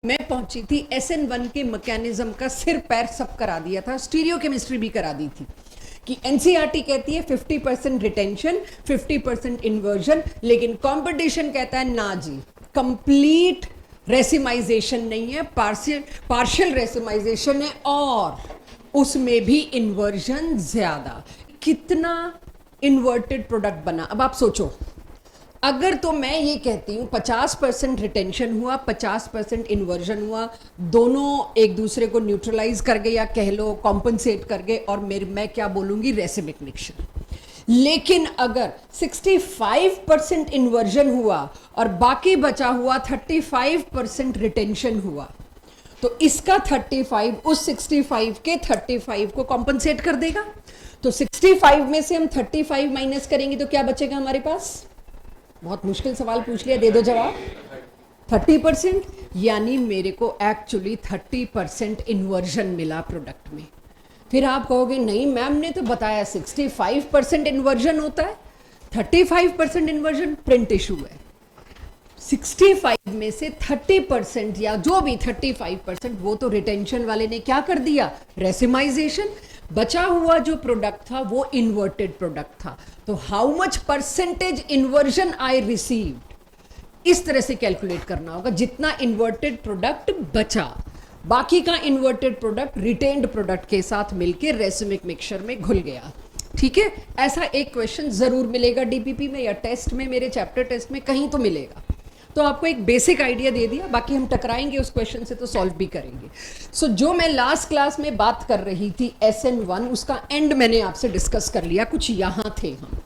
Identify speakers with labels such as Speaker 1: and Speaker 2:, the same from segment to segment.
Speaker 1: मैं पहुंची थी SN1 के मैकेनिज्म का सिर पैर सब करा दिया था, स्टीरियो केमिस्ट्री भी करा दी थी कि एनसीईआरटी कहती है 50% रिटेंशन 50% इन्वर्जन, लेकिन कंपटीशन कहता है ना जी, कंप्लीट रेसिमाइजेशन नहीं है, पार्शियल रेसिमाइजेशन है और उसमें भी इन्वर्जन ज्यादा। कितना इन्वर्टेड प्रोडक्ट बना। अब आप सोचो, अगर तो मैं ये कहती हूँ 50% रिटेंशन हुआ 50% इन्वर्जन हुआ, दोनों एक दूसरे को न्यूट्रलाइज कर गए या कह लो कॉम्पनसेट कर गए, और मैं क्या बोलूंगी, रेसिमिक मिक्सचर। लेकिन अगर 65% इन्वर्जन हुआ और बाकी बचा हुआ 35% रिटेंशन हुआ, तो इसका 35 उस 65 के 35 को कॉम्पनसेट कर देगा। तो 65 में से हम 35 माइनस करेंगे तो क्या बचेगा हमारे पास? बहुत मुश्किल सवाल पूछ लिया, दे दो जवाब। 30%, यानी मेरे को एक्चुअली 30% इन्वर्जन मिला प्रोडक्ट में। फिर आप कहोगे नहीं मैम ने तो बताया 65% इन्वर्जन होता है, 35% इन्वर्जन प्रिंट इशू है। 65 में से 30% या जो भी 35%, वो तो रिटेंशन वाले ने क्या कर दिया, रेसिमाइजेशन। बचा हुआ जो प्रोडक्ट था वो इन्वर्टेड प्रोडक्ट था। तो how much percentage inversion I received, इस तरह से कैलकुलेट करना होगा। जितना इन्वर्टेड प्रोडक्ट बचा, बाकी का इन्वर्टेड प्रोडक्ट रिटेन्ड प्रोडक्ट के साथ मिलकर रेसिमिक मिक्सचर में घुल गया। ठीक है, ऐसा एक क्वेश्चन जरूर मिलेगा डीपीपी में या टेस्ट में, मेरे चैप्टर टेस्ट में कहीं तो मिलेगा। तो आपको एक बेसिक आइडिया दे दिया, बाकी हम टकराएंगे उस क्वेश्चन से तो सॉल्व भी करेंगे। सो जो मैं लास्ट क्लास में बात कर रही थी SN1, उसका एंड मैंने आपसे डिस्कस कर लिया। कुछ यहाँ थे हम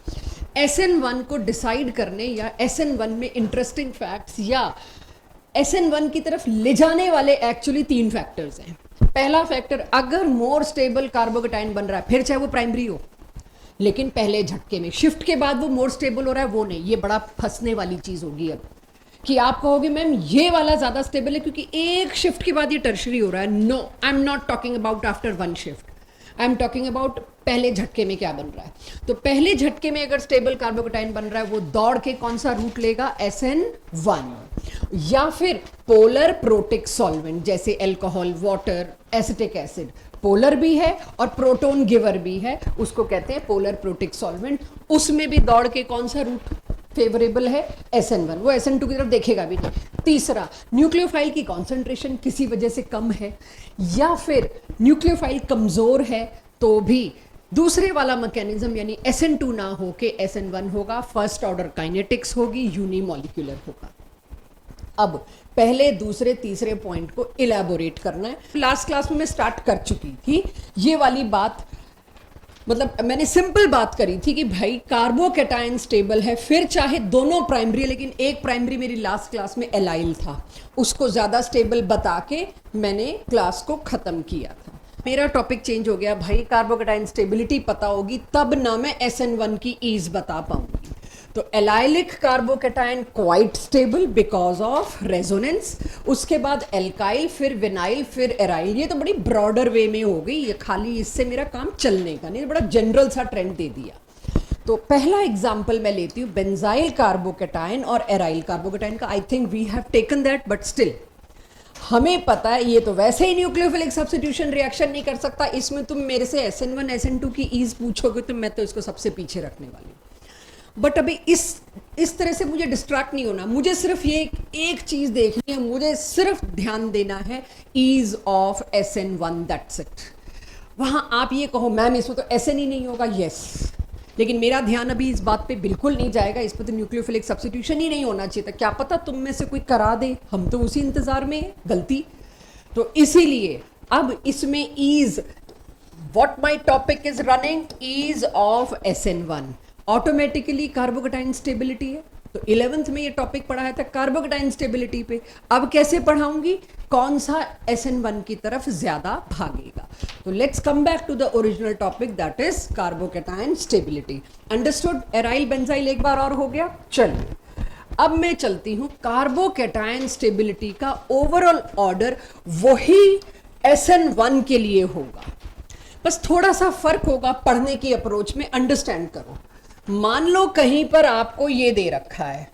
Speaker 1: SN1 को डिसाइड करने या SN1 में इंटरेस्टिंग फैक्ट्स या SN1 की तरफ ले जाने वाले एक्चुअली 3 फैक्टर्स हैं। पहला फैक्टर, अगर मोर स्टेबल कार्बोकेटाइन बन रहा है, फिर चाहे वो प्राइमरी हो, लेकिन पहले झटके में, शिफ्ट के बाद वो मोर स्टेबल हो रहा है, वो नहीं। ये बड़ा फंसने वाली चीज होगी अब कि आप कहोगे मैम ये वाला ज्यादा स्टेबल है क्योंकि एक शिफ्ट के बाद ये टर्शरी हो रहा है। No, I am not talking about after 1 shift, I am talking about पहले झटके में क्या बन रहा है। तो पहले झटके में अगर स्टेबल कार्बोकेटाइन बन रहा है, वो दौड़ के कौन सा रूट लेगा, SN1, या फिर पोलर प्रोटिक सॉल्वेंट जैसे alcohol, water, acetic acid, polar भी है और प्रोटोन गिवर भी है, उसको कहते हैं पोलर प्रोटिक सॉल्वेंट। उसमें भी दौड़ के कौन सा रूट फेवरेबल है, SN1, वो SN2 की तरफ देखेगा भी नहीं। तीसरा, न्यूक्लियोफाइल की कॉन्सेंट्रेशन किसी वजह से कम है, या फिर न्यूक्लियोफाइल कमजोर है, तो भी दूसरे वाला मैकेनिज्म यानी SN2 ना हो के SN1 होगा, फर्स्ट ऑर्डर काइनेटिक्स होगी, यूनिमॉलिक्यूलर होगा। अब पहले, दूसरे, तीसरे पॉइंट को इलैबोरेट करना है। लास्ट क्लास में मैं स्टार्ट कर चुकी थी ये वाली बात, मतलब मैंने सिंपल बात करी थी कि भाई कार्बोकेटाइन स्टेबल है, फिर चाहे दोनों प्राइमरी है, लेकिन एक प्राइमरी मेरी लास्ट क्लास में एलाइल था, उसको ज्यादा स्टेबल बता के मैंने क्लास को खत्म किया था। मेरा टॉपिक चेंज हो गया, भाई कार्बोकेटाइन स्टेबिलिटी पता होगी तब ना मैं SN1 की ईज बता पाऊंगी। तो allylic carbocation quite stable because of resonance, उसके बाद एल्काइल, फिर विनाइल, फिर एराइल। ये तो बड़ी ब्रॉडर वे में हो गई, ये खाली इससे मेरा काम चलने का नहीं, बड़ा जनरल सा ट्रेंड दे दिया। तो पहला एग्जांपल मैं लेती हूँ बेंजाइल कार्बोकेटाइन और एराइल कार्बोकेटाइन का। I think we have taken that, but still हमें पता है ये तो वैसे ही न्यूक्लियोफिलिक सब्स्टिट्यूशन रिएक्शन नहीं कर सकता। इसमें तुम मेरे से SN1 SN2 की ईज पूछोगे तो मैं तो इसको सबसे पीछे रखने वाली हूँ। बट अभी इस तरह से मुझे डिस्ट्रैक्ट नहीं होना, मुझे सिर्फ ये एक चीज देखनी है, मुझे सिर्फ ध्यान देना है ease of SN1, that's it. वहां आप ये कहो मैम इसमें तो SN ही नहीं होगा, यस, लेकिन मेरा ध्यान अभी इस बात पे बिल्कुल नहीं जाएगा, इस पर तो न्यूक्लियोफिलिक सब्स्टिट्यूशन ही नहीं होना चाहिए था। क्या पता तुम में से कोई करा दे, हम तो उसी इंतजार में है, गलती। तो इसीलिए अब इसमें ease, what my topic is running, ease of SN1, automatically carbocation stability है। तो 11th में ये टॉपिक पढ़ाया था कार्बोकेटाइन स्टेबिलिटी पे, अब कैसे पढ़ाऊंगी, कौन सा SN1 की तरफ ज्यादा भागेगा। तो let's come back to the original topic, that is carbocation stability. Understood? Aryl benzyl एक बार और हो गया। चलिए अब मैं चलती हूं, कार्बोकेटाइन स्टेबिलिटी का ओवरऑल ऑर्डर वही SN1 के लिए होगा, बस थोड़ा सा फर्क होगा पढ़ने की अप्रोच में। अंडरस्टैंड करो, मान लो कहीं पर आपको ये दे रखा है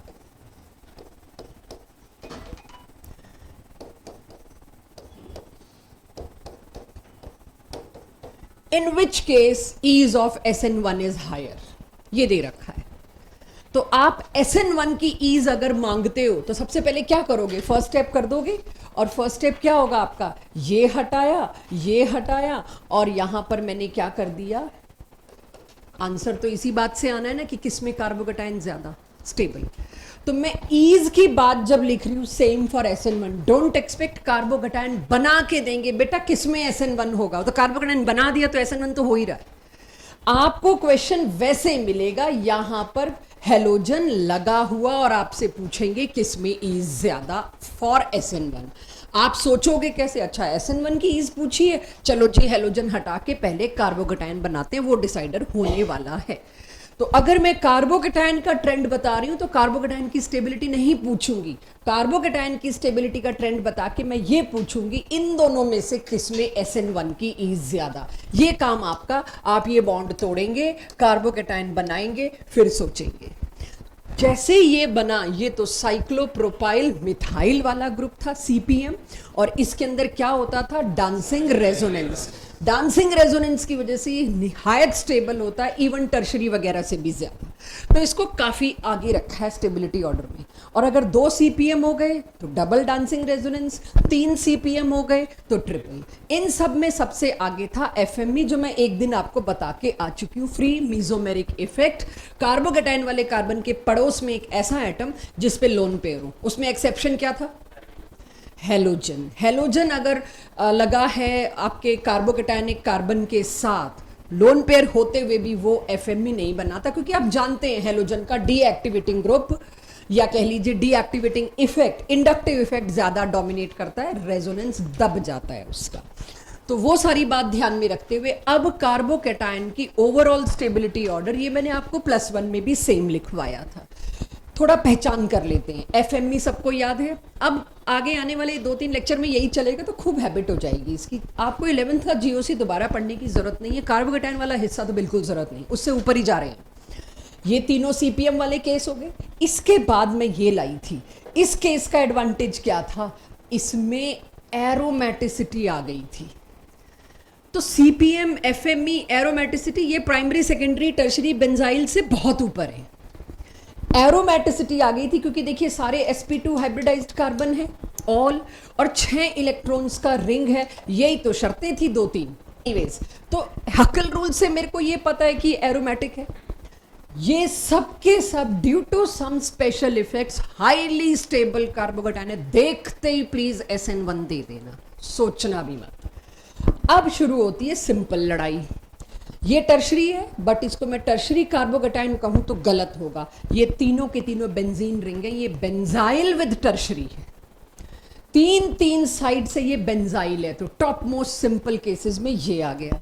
Speaker 1: in which case ease of SN1 is higher, ये दे रखा है। तो आप SN1 की ईज अगर मांगते हो तो सबसे पहले क्या करोगे, फर्स्ट स्टेप कर दोगे, और फर्स्ट स्टेप क्या होगा आपका, ये हटाया और यहां पर मैंने क्या कर दिया, आंसर तो इसी बात से आना है ना कि किसमें कार्बोकेटाइन ज्यादा स्टेबल। तो मैं ईज की बात जब लिख रही हूं, same for SN1, don't expect carbocation बना के देंगे बेटा किसमें SN1 होगा, तो कार्बोकेटाइन बना दिया तो SN1 तो हो ही रहा है। आपको क्वेश्चन वैसे मिलेगा, यहां पर हेलोजन लगा हुआ और आपसे पूछेंगे किसमें ईज ज्यादा फॉर SN1। आप सोचोगे कैसे, अच्छा SN1 की ईज पूछी है, चलो जी हेलोजन हटा के पहले कार्बोकेटाइन बनाते हैं, वो डिसाइडर होने वाला है। तो अगर मैं कार्बोकेटाइन का ट्रेंड बता रही हूं तो कार्बोकेटाइन की स्टेबिलिटी नहीं पूछूंगी, कार्बोकेटाइन की स्टेबिलिटी का ट्रेंड बता के मैं ये पूछूंगी इन दोनों में से किसमें SN1 की ईज ज्यादा। ये काम आपका, आप ये बॉन्ड तोड़ेंगे, कार्बोकेटाइन बनाएंगे, फिर सोचेंगे। जैसे ये बना, ये तो साइक्लोप्रोपाइल मिथाइल वाला ग्रुप था CPM, और इसके अंदर क्या होता था, डांसिंग रेजोनेंस। डांसिंग रेजोनेंस की वजह से ये निहायत स्टेबल होता है, इवन टर्शरी वगैरह से भी ज्यादा। तो इसको काफी आगे रखा है स्टेबिलिटी ऑर्डर में। और अगर 2 CPM हो गए तो डबल डांसिंग रेजोनेंस, 3 CPM हो गए तो ट्रिपल। इन सब में सबसे आगे था FME, जो मैं एक दिन आपको बता के आ चुकी हूँ, फ्री मीजोमेरिक इफेक्ट। कार्बोकेटाइन वाले कार्बन के पड़ोस में एक ऐसा एटम जिसपे लोन पेयर हो, उसमें एक्सेप्शन क्या था, हेलोजन। हेलोजन अगर लगा है आपके कार्बोकेटाइनिक कार्बन के साथ, लोन पेयर होते हुए भी वो FME नहीं बनाता, क्योंकि आप जानते हैं हेलोजन का डीएक्टिवेटिंग ग्रुप, या कह लीजिए डीएक्टिवेटिंग इफेक्ट, इंडक्टिव इफेक्ट ज्यादा डोमिनेट करता है, रेजोनेंस दब जाता है उसका। तो वो सारी बात ध्यान में रखते हुए अब कार्बोकेटाइन की ओवरऑल स्टेबिलिटी ऑर्डर, ये मैंने आपको +1 में भी सेम लिखवाया था, थोड़ा पहचान कर लेते हैं। FME सबको याद है, अब आगे आने वाले 2-3 लेक्चर में यही चलेगा, तो खूब हैबिट हो जाएगी इसकी। आपको 11th का GOC दोबारा पढ़ने की जरूरत नहीं है, कार्बोकेटाइन वाला हिस्सा तो बिल्कुल जरूरत नहीं, उससे ऊपर ही जा रहे हैं। ये तीनों CPM वाले केस हो गए। इसके बाद मैं ये लाई थी, इस केस का एडवांटेज क्या था, इसमें एरोमेटिसिटी आ गई थी। तो CPM FME एरोमेटिसिटी, ये प्राइमरी सेकेंडरी टर्शरी बेंजाइल से बहुत ऊपर है। एरोमेटिसिटी आ गई थी क्योंकि देखिए सारे sp2 हाइब्रिडाइज्ड कार्बन है ऑल, और 6 इलेक्ट्रॉन्स का रिंग है, यही तो शर्तें थी 2-3। एनीवेज, तो हकल रूल से मेरे को ये पता है कि एरोमेटिक है। ये सब के सब due to some special effects highly stable carbocation है। देखते ही प्लीज SN1 दे देना, सोचना भी मत। अब शुरू होती है सिंपल लड़ाई। ये टर्शरी है, बट इसको मैं टर्शरी कार्बोकेटाइन कहूं तो गलत होगा। ये तीनों के तीनों बेंजीन रिंग है, ये बेंजाइल विद टर्शरी है, 3 साइड से ये बेंजाइल है। तो टॉप मोस्ट सिंपल केसेस में ये आ गया,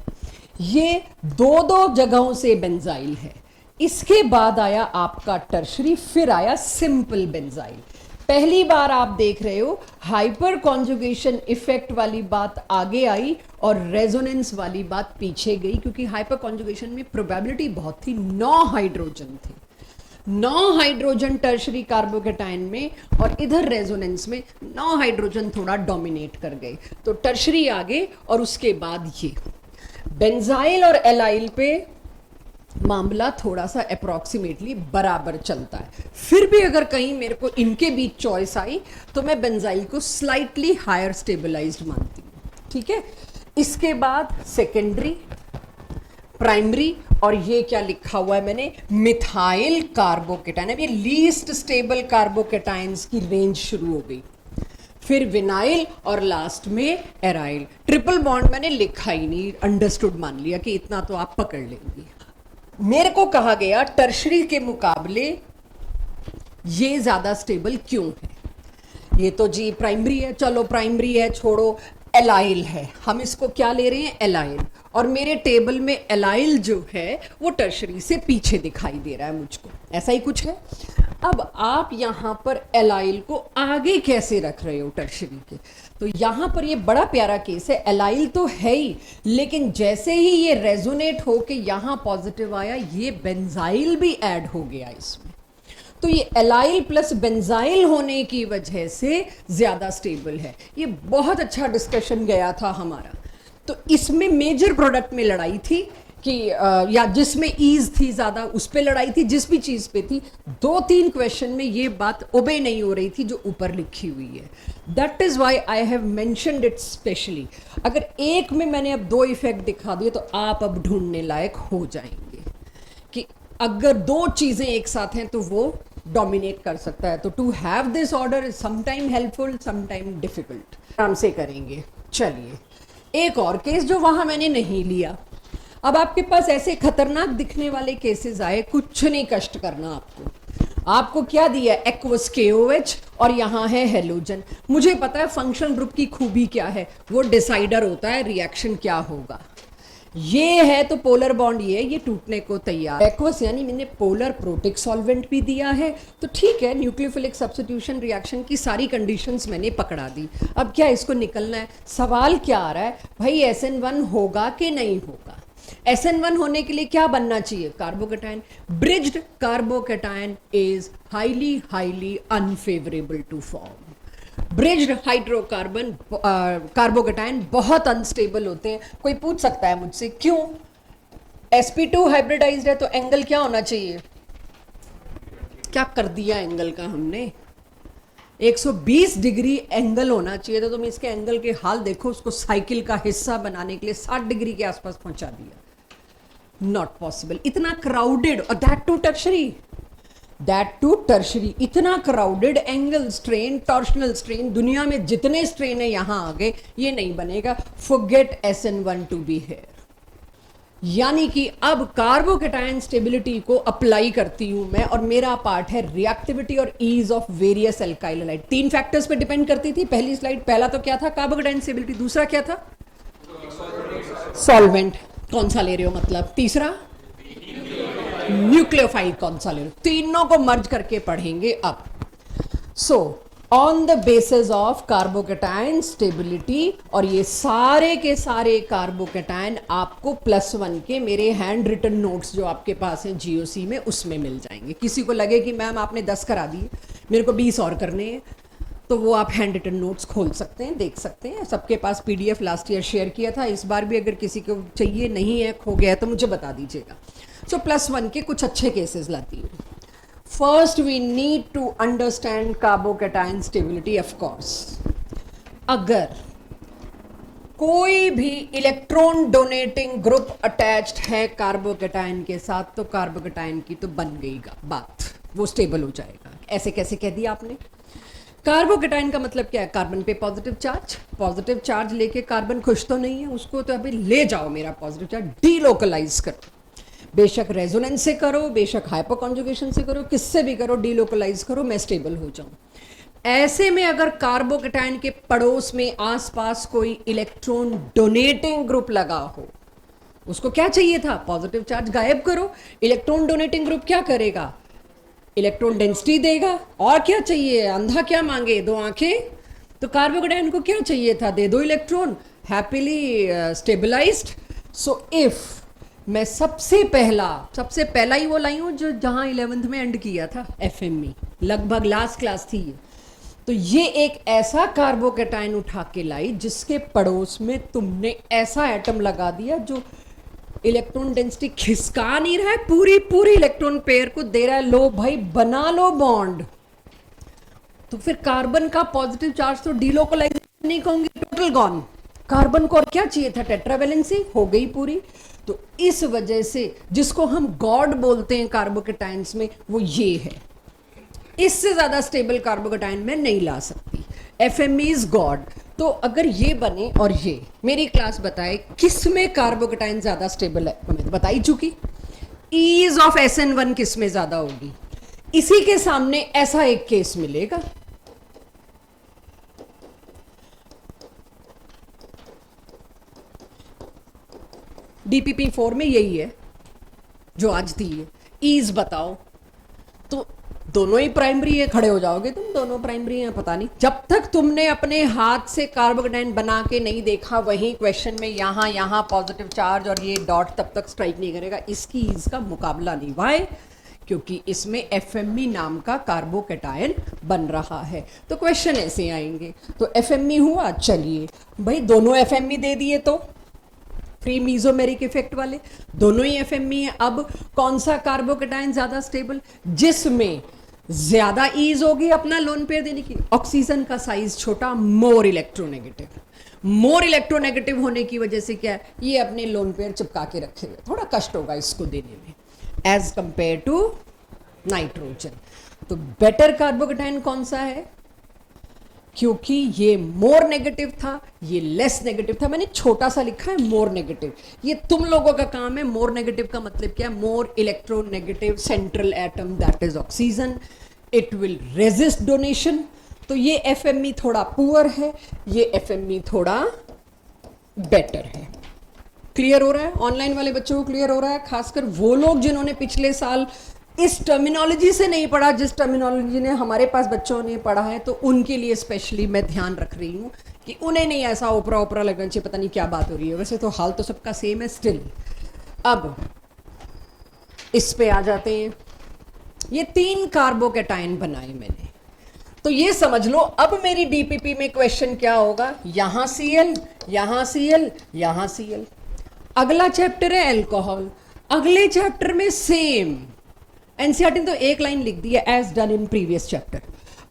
Speaker 1: ये 2 जगहों से बेंजाइल है। इसके बाद आया आपका टर्शरी, फिर आया सिंपल बेंजाइल। पहली बार आप देख रहे हो हाइपर कॉन्जुगेशन इफेक्ट वाली बात आगे आई और रेजोनेंस वाली बात पीछे गई, क्योंकि हाइपर कॉन्जुगेशन में प्रोबेबिलिटी बहुत थी, 9 हाइड्रोजन थे, 9 हाइड्रोजन टर्शरी कार्बोकेटाइन में, और इधर रेजोनेंस में 9 हाइड्रोजन थोड़ा डोमिनेट कर गए। तो टर्शरी आगे और उसके बाद ये बेंजाइल और एलाइल पे मामला थोड़ा सा अप्रॉक्सीमेटली बराबर चलता है। फिर भी अगर कहीं मेरे को इनके बीच चॉइस आई तो मैं बेंजाइल को स्लाइटली हायर स्टेबलाइज्ड मानती हूँ, ठीक है। इसके बाद सेकेंडरी, प्राइमरी, और ये क्या लिखा हुआ है मैंने, मिथाइल कार्बोकेटाइन। अब ये लीस्ट स्टेबल कार्बोकेटाइन्स की रेंज शुरू हो गई, फिर विनाइल और लास्ट में एराइल। ट्रिपल बॉन्ड मैंने लिखा ही नहीं, अंडरस्टूड मान लिया कि इतना तो आप पकड़ लेंगे। मेरे को कहा गया टर्शरी के मुकाबले ये ज्यादा स्टेबल क्यों है, ये तो जी प्राइमरी है, चलो प्राइमरी है छोड़ो, एलाइल है, हम इसको क्या ले रहे हैं, एलाइल, और मेरे टेबल में एलाइल जो है वो टर्शरी से पीछे दिखाई दे रहा है मुझको, ऐसा ही कुछ है। अब आप यहां पर एलाइल को आगे कैसे रख रहे हो टर्शरी के, तो यहां पर ये बड़ा प्यारा केस है, एलाइल तो है ही, लेकिन जैसे ही ये रेजोनेट होके यहां पॉजिटिव आया, ये बेंजाइल भी ऐड हो गया इसमें। तो ये एलाइल प्लस बेंजाइल होने की वजह से ज्यादा स्टेबल है। ये बहुत अच्छा डिस्कशन गया था हमारा तो इसमें मेजर प्रोडक्ट में लड़ाई थी कि या जिसमें ईज थी ज्यादा उस पे लड़ाई थी, जिस भी चीज पे थी। 2-3 क्वेश्चन में ये बात ओबे नहीं हो रही थी जो ऊपर लिखी हुई है। That is why I have mentioned it specially. अगर एक में मैंने अब 2 इफेक्ट दिखा दिए तो आप अब ढूंढने लायक हो जाएंगे कि अगर 2 चीजें एक साथ हैं तो वो डोमिनेट कर सकता है। तो to have this order is sometime helpful, sometime difficult. आराम से करेंगे। चलिए एक और केस जो वहां मैंने नहीं लिया। अब आपके पास ऐसे खतरनाक दिखने वाले केसेस आए, कुछ नहीं कष्ट करना आपको। आपको क्या दिया? एक्वस KOH और यहाँ है हेलोजन। मुझे पता है फंक्शनल ग्रुप की खूबी क्या है, वो डिसाइडर होता है रिएक्शन क्या होगा। ये है तो पोलर बॉन्ड, ये टूटने को तैयार। एक्वस यानी मैंने पोलर प्रोटिक सॉल्वेंट भी दिया है, तो ठीक है, न्यूक्लियोफिलिक सब्स्टिट्यूशन रिएक्शन की सारी कंडीशंस मैंने पकड़ा दी। अब क्या इसको निकलना है? सवाल क्या आ रहा है भाई, SN1 होगा कि नहीं होगा? SN1 होने के लिए क्या बनना चाहिए? Carbocation. Bridged carbocation is highly unfavourable to form. Bridged hydrocarbon carbocation बहुत अनस्टेबल होते हैं। कोई पूछ सकता है मुझसे क्यों? sp2 हाइब्रिडाइज्ड है तो एंगल क्या होना चाहिए? क्या कर दिया एंगल का हमने? 120 डिग्री एंगल होना चाहिए था। तुम इसके एंगल के हाल देखो, उसको साइकिल का हिस्सा बनाने के लिए 60 डिग्री के आसपास पहुंचा दिया। Not possible. इतना क्राउडेड, और दैट टू टर्शरी, इतना crowded angle strain, torsional strain, दुनिया में जितने स्ट्रेन है यहां आ गए, ये नहीं बनेगा। Forget SN1 to be here. यानी कि अब कार्बोकेटायन स्टेबिलिटी को अप्लाई करती हूं मैं, और मेरा पार्ट है रिएक्टिविटी और ease of various alkyl halide. 3 factors पे डिपेंड करती थी पहली स्लाइड। पहला तो क्या था? Carbocation stability. दूसरा क्या था? सॉल्वेंट। कौन सा ले रहे हो मतलब? तीसरा न्यूक्लियोफाइल कौन सा ले रहे हो? तीनों को मर्ज करके पढ़ेंगे अब। So on the basis of carbocation stability, और ये सारे के सारे कार्बोकेटायन आपको +1 के मेरे हैंड रिटन नोट्स जो आपके पास हैं GOC में, उसमें मिल जाएंगे। किसी को लगे कि मैम आपने 10 करा दिए, मेरे को 20 और करने हैं, तो वो आप हैंड रिटन नोट्स खोल सकते हैं, देख सकते हैं। सबके पास PDF लास्ट ईयर शेयर किया था, इस बार भी अगर किसी को चाहिए, नहीं है, खो गया है तो मुझे बता दीजिएगा। सो +1 के कुछ अच्छे केसेस लाती हूँ। First, we need to understand carbocation stability. Of course, अगर कोई भी इलेक्ट्रॉन डोनेटिंग ग्रुप अटैच्ड है कार्बोकेटायन के साथ, तो कार्बोकेटायन की तो बन गई बात, वो स्टेबल हो जाएगा। ऐसे कैसे कह दिया आपने? कार्बोकेटायन का मतलब क्या है? कार्बन पे पॉजिटिव चार्ज लेके कार्बन खुश तो नहीं है, उसको तो अभी ले जाओ मेरा पॉजिटिव चार्ज, डीलोकलाइज करो। बेशक रेजोनेंस से करो, बेशक हाइपोकॉन्जुगेशन से करो, किससे भी करो, डीलोकलाइज करो, मैं स्टेबल हो जाऊं। ऐसे में अगर कार्बोकेटायन के पड़ोस में आसपास कोई इलेक्ट्रॉन डोनेटिंग ग्रुप लगा हो, उसको क्या चाहिए था? पॉजिटिव चार्ज गायब करो। इलेक्ट्रॉन डोनेटिंग ग्रुप क्या करेगा? इलेक्ट्रॉन डेंसिटी देगा। और क्या चाहिए? अंधा क्या मांगे? 2 आंखें। तो कार्बोकेटायन को क्या चाहिए था? दे दो electron, happily stabilised. So if मैं सबसे पहला ही वो लाई हूँ जो जहाँ 11th में एंड किया था, FME, लगभग लास्ट क्लास थी ये। तो ये एक ऐसा कार्बोकेटायन उठा के लाई जिसके पड़ोस में तुमने ऐसा एटम लगा दिया जो इलेक्ट्रॉन डेंसिटी खिसका नहीं रहा है, पूरी इलेक्ट्रॉन पेयर को दे रहा है, लो भाई बना लो बॉन्ड। तो फिर कार्बन का पॉजिटिव चार्ज तो डीलोकलाइजेशन नहीं कहूंगी, टोटल गॉन। कार्बन को और क्या चाहिए था? टेट्रावैलेंसी हो गई पूरी। तो इस वजह से जिसको हम गॉड बोलते हैं कार्बोकेटायंस में, वो ये है। इससे ज्यादा स्टेबल कार्बोकेटायन मैं नहीं ला सकती। FME is God. तो अगर ये बने और ये, मेरी क्लास बताए किस में कार्बोकेटायन ज्यादा स्टेबल है, मैं तो बता ही चुकी। ईज ऑफ SN1 किस में ज्यादा होगी? इसी के सामने ऐसा एक केस मिलेगा। DPP4 में यही है जो आज थी है। ईज बताओ, तो दोनों ही प्राइमरी है, खड़े हो जाओगे तुम, दोनों प्राइमरी हैं, पता नहीं। जब तक तुमने अपने हाथ से कार्बोकेटायन बना के नहीं देखा, वही क्वेश्चन में यहाँ पॉजिटिव चार्ज और ये डॉट तब तक स्ट्राइक नहीं करेगा। इसकी ईज का मुकाबला नहीं। वाई? क्योंकि इसमें FME नाम का कार्बोकेटायन बन रहा है। तो क्वेश्चन ऐसे आएंगे। तो FME हुआ, चलिए भाई दोनों FME दे दिए तो फ्री मीजोमेरिक इफेक्ट वाले, दोनों ही एफएमई है। अब कौन सा कार्बोकेटाइन ज्यादा स्टेबल, जिसमें ज्यादा ईज होगी अपना लोन पेयर देने की, ऑक्सीजन का साइज छोटा, मोर इलेक्ट्रोनेगेटिव। मोर इलेक्ट्रोनेगेटिव होने की वजह से क्या है, ये अपने लोन पेयर चिपका के रखे हुए, थोड़ा कष्ट होगा इसको देने में एज कंपेयर टू नाइट्रोजन। तो बेटर कार्बोकेटाइन कौन सा है, क्योंकि ये मोर नेगेटिव था, ये लेस नेगेटिव था। मैंने छोटा सा लिखा है मोर नेगेटिव, ये तुम लोगों का काम है। मोर नेगेटिव का मतलब क्या है, more electronegative central atom that is oxygen, it will resist donation. तो ये एफएमई थोड़ा पुअर है, ये एफएमई थोड़ा बेटर है। क्लियर हो रहा है? ऑनलाइन वाले बच्चों को क्लियर हो रहा है? खासकर वो लोग जिन्होंने पिछले साल इस टर्मिनोलॉजी से नहीं पढ़ा, जिस टर्मिनोलॉजी ने हमारे पास बच्चों ने पढ़ा है, तो उनके लिए स्पेशली मैं ध्यान रख रही हूँ कि उन्हें नहीं ऐसा ओपरा ओपरा लगना चाहिए पता नहीं क्या बात हो रही है। वैसे तो हाल तो सबका सेम है स्टिल। अब इस पे आ जाते हैं। ये 3 कार्बोकेटाइन बनाए मैंने, तो ये समझ लो अब मेरी डीपीपी में क्वेश्चन क्या होगा, यहां Cl, यहां Cl, यहां Cl। अगला चैप्टर है अल्कोहल, अगले चैप्टर में सेम एनसीईआरटी ने तो एक लाइन लिख दी है, as done in previous chapter.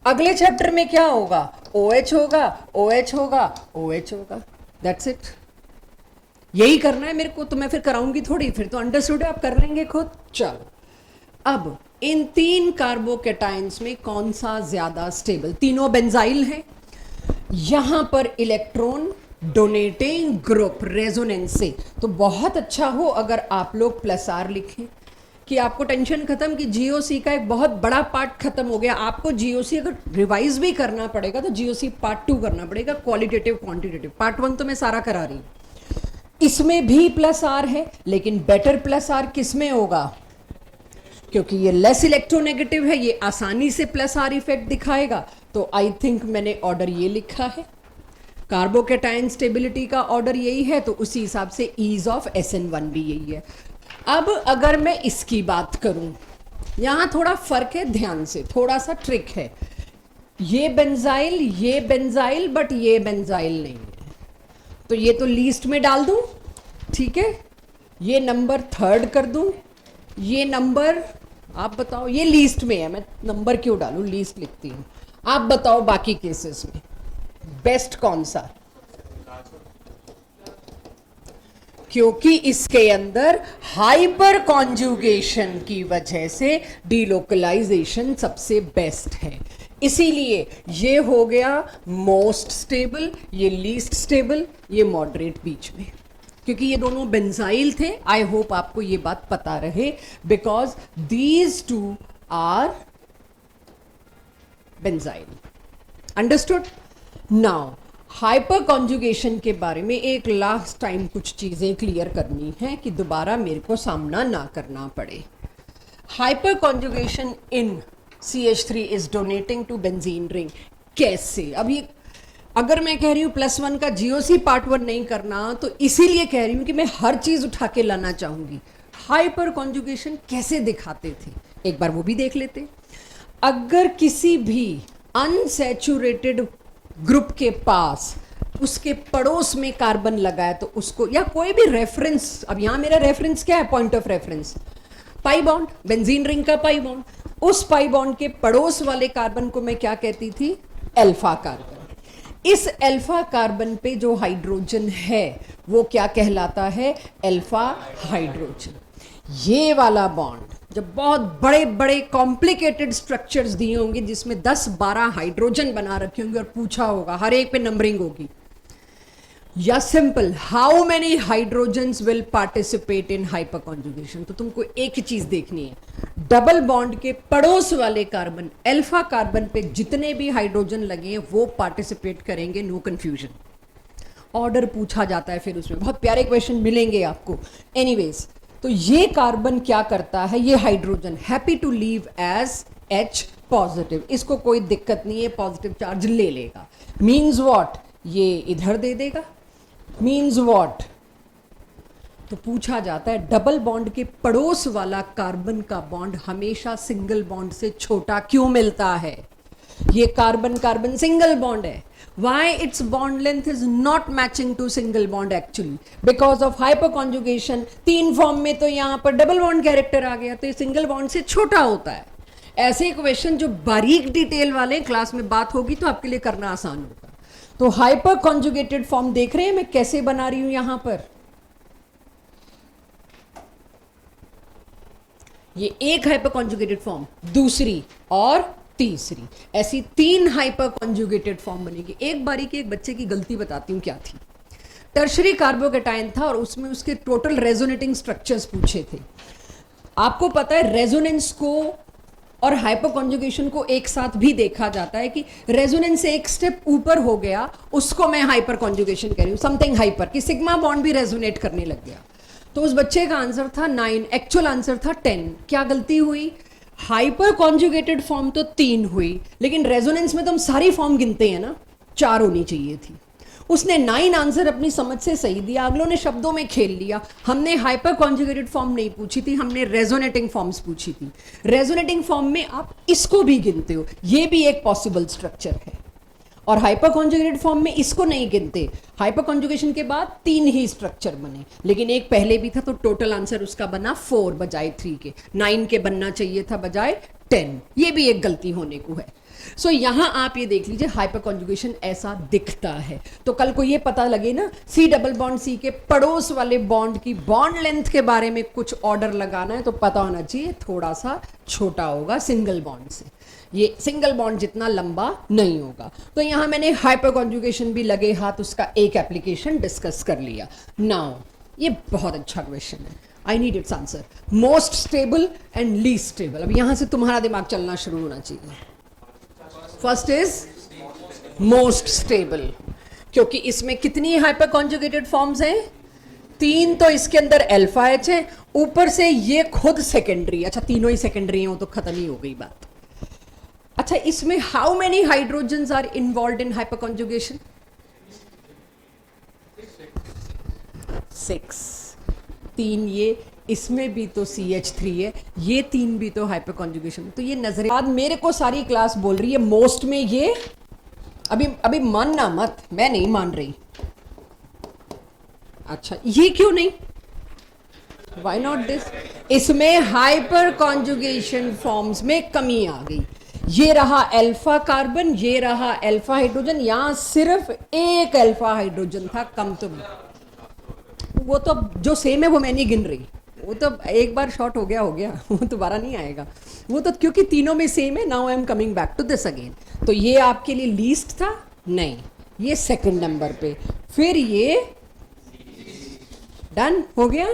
Speaker 1: अगले चैप्टर में क्या होगा, OH होगा, OH होगा, OH होगा, दैट्स इट। यही करना है मेरे को, तो मैं फिर कराऊंगी थोड़ी, फिर तो अंडरस्टूड है, आप कर लेंगे खुद। चलो, अब इन 3 कार्बोकेटाइंस में कौन सा ज्यादा स्टेबल, तीनों बेंजाइल हैं। यहां पर इलेक्ट्रॉन डोनेटिंग ग्रुप रेजोनेंस से, तो बहुत अच्छा हो अगर आप लोग +R लिखें कि आपको टेंशन खत्म कि जीओसी का एक बहुत बड़ा पार्ट खत्म हो गया। आपको जीओसी अगर रिवाइज भी करना पड़ेगा तो जीओसी पार्ट 2 करना पड़ेगा, क्वालिटेटिव क्वांटिटेटिव। पार्ट 1 तो मैं सारा करा रही हूं, इसमें भी +R है, लेकिन बेटर +R किस में होगा, क्योंकि ये लेस इलेक्ट्रोनेगेटिव है, ये आसानी से +R इफेक्ट दिखाएगा। तो आई थिंक मैंने ऑर्डर ये लिखा है, कार्बोकेटाइन स्टेबिलिटी का ऑर्डर यही है, तो उसी हिसाब से ईज ऑफ SN1 भी यही है। अब अगर मैं इसकी बात करूं, यहां थोड़ा फर्क है, ध्यान से, थोड़ा सा ट्रिक है। ये बेंजाइल बट ये बेंजाइल नहीं है, तो ये तो लीस्ट में डाल दूं, ठीक है। ये नंबर 3rd कर दूं, ये नंबर, आप बताओ, ये लीस्ट में है, मैं नंबर क्यों डालूं, लीस्ट लिखती हूं। आप बताओ बाकी केसेस में बेस्ट कौन सा, क्योंकि इसके अंदर हाइपर कॉन्जुगेशन की वजह से डीलोकलाइजेशन सबसे बेस्ट है, इसीलिए ये हो गया मोस्ट स्टेबल, ये लीस्ट स्टेबल, ये मॉडरेट बीच में, क्योंकि ये दोनों बेंजाइल थे। आई होप आपको ये बात पता रहे, because these 2 are benzyl. Understood? Now hyperconjugation के बारे में एक लास्ट टाइम कुछ चीजें क्लियर करनी है कि दोबारा मेरे को सामना ना करना पड़े। Hyperconjugation in CH3 is donating to benzene ring. कैसे? अब ये अगर मैं कह रही हूँ +1 का GOC पार्ट 1 नहीं करना, तो इसीलिए कह रही हूँ कि मैं हर चीज उठा के लाना चाहूंगी। हाइपर कॉन्जुगेशन कैसे दिखाते थे, एक बार वो भी देख लेते। अगर किसी भी अनसैचुरेटेड ग्रुप के पास उसके पड़ोस में कार्बन लगा है, तो उसको, या कोई भी रेफरेंस, अब यहां मेरा रेफरेंस क्या है, point of reference pi bond, benzene ring का पाई बॉन्ड, उस पाई बॉन्ड के पड़ोस वाले कार्बन को मैं क्या कहती थी, अल्फा कार्बन। इस अल्फा कार्बन पे जो हाइड्रोजन है वो क्या कहलाता है, अल्फा हाइड्रोजन। ये वाला बॉन्ड जब बहुत बड़े बड़े कॉम्प्लिकेटेड स्ट्रक्चर्स दिए होंगे जिसमें 10-12 हाइड्रोजन बना रखे होंगे और पूछा होगा, हर एक पे नंबरिंग होगी, या simple how many hydrogens will participate in hyper conjugation, तो तुमको एक ही चीज देखनी है, डबल बॉन्ड के पड़ोस वाले कार्बन, अल्फा कार्बन पे जितने भी हाइड्रोजन लगे हैं वो पार्टिसिपेट करेंगे, नो कंफ्यूजन। ऑर्डर पूछा जाता है फिर उसमें, बहुत प्यारे क्वेश्चन मिलेंगे आपको। एनीवेज, तो ये कार्बन क्या करता है, ये hydrogen happy to leave as H positive, इसको कोई दिक्कत नहीं है, पॉजिटिव चार्ज ले लेगा। मीन्स व्हाट, ये इधर दे देगा, मीन्स व्हाट, तो पूछा जाता है डबल बॉन्ड के पड़ोस वाला कार्बन का बॉन्ड हमेशा सिंगल बॉन्ड से छोटा क्यों मिलता है। ये कार्बन कार्बन सिंगल बॉन्ड है, Why its bond length is not matching to single bond actually? Because of hyperconjugation. 3 form में तो यहाँ पर डबल बॉन्ड कैरेक्टर आ गया, तो ये सिंगल बॉन्ड से छोटा होता है. ऐसे क्वेश्चन जो बारीक डिटेल वाले क्लास में बात होगी तो आपके लिए करना आसान होगा. तो हाइपर कॉन्जुगेटेड फॉर्म देख रहे हैं मैं कैसे बना रही हूं यहां पर. ये एक हाइपर कॉन्जुगेटेड फॉर्म, दूसरी और तीसरी, ऐसी 3 हाइपर कॉन्जुगेटेड फॉर्म बनेगी. एक बारी की एक बच्चे की गलती बताती हूं क्या थी. टर्शरी कार्बोकेटाइन था और उसमें उसके टोटल रेजोनेटिंग स्ट्रक्चर्स पूछे थे. आपको पता है रेजोनेंस को और हाइपर कॉन्जुगेशन को एक साथ भी देखा जाता है कि रेजोनेंस से एक स्टेप ऊपर हो गया, उसको मैं हाइपर कॉन्जुगेशन कह रही हूं. समथिंग हाइपर कि सिग्मा बॉन्ड भी रेजोनेट करने लग गया. तो उस बच्चे का आंसर था 9, एक्चुअल आंसर था 10. क्या गलती हुई? हाइपर कॉन्जुगेटेड फॉर्म तो 3 हुई, लेकिन रेजोनेंस में तो हम सारी फॉर्म गिनते हैं ना, 4 होनी चाहिए थी. उसने 9 आंसर अपनी समझ से सही दिया, अगलों ने शब्दों में खेल लिया. हमने हाइपर कॉन्जुगेटेड फॉर्म नहीं पूछी थी, हमने रेजोनेटिंग फॉर्म्स पूछी थी. रेजोनेटिंग फॉर्म में आप इसको भी गिनते हो, ये भी एक पॉसिबल स्ट्रक्चर है. और हाइपर कॉन्जुगेटेड फॉर्म में इसको नहीं गिनते. हाइपर कॉन्जुगेशन के बाद 3 ही स्ट्रक्चर बने, लेकिन एक पहले भी था, तो टोटल आंसर उसका बना 4 बजाय 3 के. 9 के बनना चाहिए था बजाय 10. ये भी एक गलती होने को है. सो यहां आप ये देख लीजिए हाइपर कॉन्जुगेशन ऐसा दिखता है. तो कल को ये पता लगे ना सी डबल बॉन्ड सी के पड़ोस वाले बॉन्ड की बॉन्ड लेंथ के बारे में कुछ ऑर्डर लगाना है, तो पता होना चाहिए थोड़ा सा छोटा होगा सिंगल बॉन्ड से, ये सिंगल बॉन्ड जितना लंबा नहीं होगा. तो यहां मैंने हाइपर कॉन्जुगेशन भी लगे हाथ उसका एक एप्लीकेशन डिस्कस कर लिया. नाउ ये बहुत अच्छा क्वेश्चन है, I need it's answer. Most stable and least stable. अब यहां से तुम्हारा दिमाग चलना शुरू होना चाहिए. फर्स्ट इज मोस्ट स्टेबल, क्योंकि इसमें कितनी हाइपर कॉन्जुगेटेड फॉर्म्स हैं? 3. तो इसके अंदर अल्फा एच है, ऊपर से ये खुद सेकेंडरी. अच्छा तीनों ही सेकेंडरी हैं, वो तो खत्म ही हो गई बात. अच्छा इसमें how many hydrogens are involved in hyperconjugation? 6. 3 ये, इसमें भी तो CH3 है, ये 3 भी तो हाइपर कॉन्जुगेशन. तो ये नजर बाद मेरे को सारी क्लास बोल रही है मोस्ट में ये. अभी मानना मत, मैं नहीं मान रही. अच्छा ये क्यों नहीं? Why not this? इसमें हाइपर कॉन्जुगेशन फॉर्म्स में कमी आ गई. ये रहा अल्फा कार्बन, ये रहा अल्फा हाइड्रोजन, यहां सिर्फ एक अल्फा हाइड्रोजन था कम. तो वो तो जो सेम है वो मैं नहीं गिन रही, वो तो एक बार शॉर्ट हो गया, वो दोबारा नहीं आएगा. वो तो क्योंकि तीनों में सेम है. Now I am coming back to this again. तो ये आपके लिए लीस्ट था नहीं, ये सेकंड नंबर पे, फिर ये डन हो गया.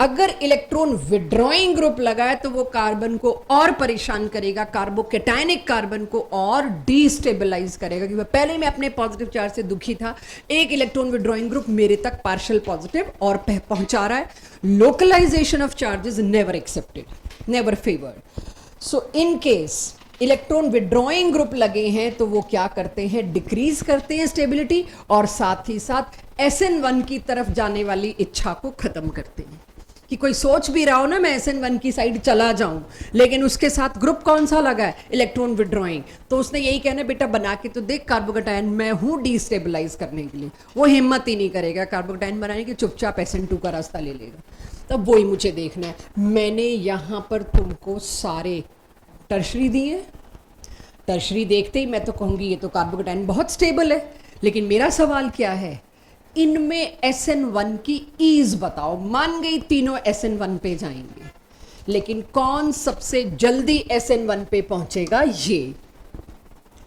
Speaker 1: अगर इलेक्ट्रॉन विड्रॉइंग ग्रुप लगाए तो वो कार्बन को और परेशान करेगा, कार्बोकेटायनिक कार्बन को और डिस्टेबलाइज करेगा. क्योंकि पहले मैं अपने पॉजिटिव चार्ज से दुखी था, एक इलेक्ट्रॉन विड्रॉइंग ग्रुप मेरे तक पार्शियल पॉजिटिव और पहुंचा रहा है. Localisation of charges never accepted, never favoured. So in case electron withdrawing group लगे हैं तो वो क्या करते हैं? डिक्रीज करते हैं स्टेबिलिटी, और साथ ही साथ SN1 की तरफ जाने वाली इच्छा को खत्म करते हैं. कि कोई सोच भी रहा हो ना मैं SN1 की साइड चला जाऊं, लेकिन उसके साथ ग्रुप कौन सा लगा है? Electron withdrawing. तो उसने यही कहना बेटा बना के तो देख कार्बोकेटायन, मैं हूं डिस्टेबलाइज करने के लिए. वो हिम्मत ही नहीं करेगा कार्बोकेटायन बनाने की, चुपचाप SN2 का रास्ता ले लेगा. तब वही मुझे देखना है. मैंने यहां पर तुमको सारे टर्शरी दिए. टर्शरी देखते ही मैं तो कहूंगी ये तो कार्बोकेटायन बहुत स्टेबल है, लेकिन मेरा सवाल क्या है? इनमें SN1 की ईज बताओ. मान गई तीनों SN1 पे जाएंगे, लेकिन कौन सबसे जल्दी SN1 पे पहुंचेगा? ये,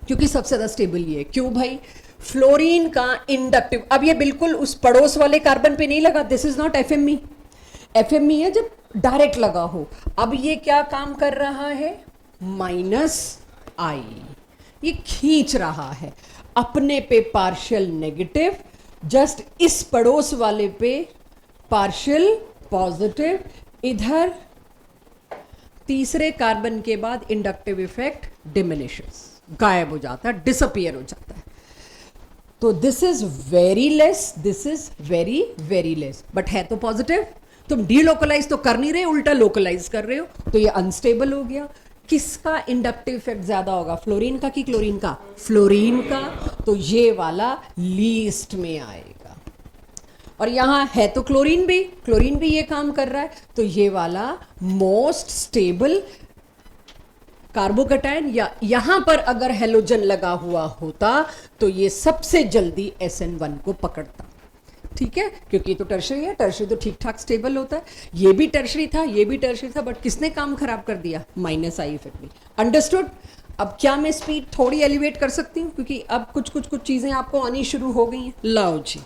Speaker 1: क्योंकि सबसे ज्यादा स्टेबल ये. क्यों भाई? फ्लोरीन का इंडक्टिव. अब ये बिल्कुल उस पड़ोस वाले कार्बन पे नहीं लगा, this is not FME. FME है जब डायरेक्ट लगा हो. अब ये क्या काम कर रहा है? -I. ये खींच रहा है अपने पे पार्शियल नेगेटिव, जस्ट इस पड़ोस वाले पे पार्शियल पॉजिटिव. इधर तीसरे कार्बन के बाद इंडक्टिव इफेक्ट डिमिनिशेस, गायब हो जाता है, डिसअपियर हो जाता है. तो this is very less, this is very very less, but है तो पॉजिटिव. तुम डीलोकलाइज तो कर नहीं रहे, उल्टा लोकलाइज कर रहे हो, तो ये अनस्टेबल हो गया. किसका इंडक्टिव इफेक्ट ज्यादा होगा, फ्लोरीन का कि क्लोरीन का? फ्लोरीन का, तो ये वाला लीस्ट में आएगा। और यहां है तो क्लोरीन भी ये काम कर रहा है, तो ये वाला मोस्ट स्टेबल कार्बोकैटायन, या यहां पर अगर हेलोजन लगा हुआ होता तो ये सबसे जल्दी SN1 को पकड़ता। ठीक है, क्योंकि तो टर्शरी है, टर्शरी तो ठीक ठाक स्टेबल होता है। ये भी टर्शरी था, ये भी टर्शरी था, बट किसने काम खराब कर दिया? माइनस आई इफेक्ट में। अंडरस्टूड? अब क्या मैं स्पीड थोड़ी एलिवेट कर सकती हूँ, क्योंकि अब कुछ चीजें आपको आनी शुरू हो गई हैं। लाओ जी,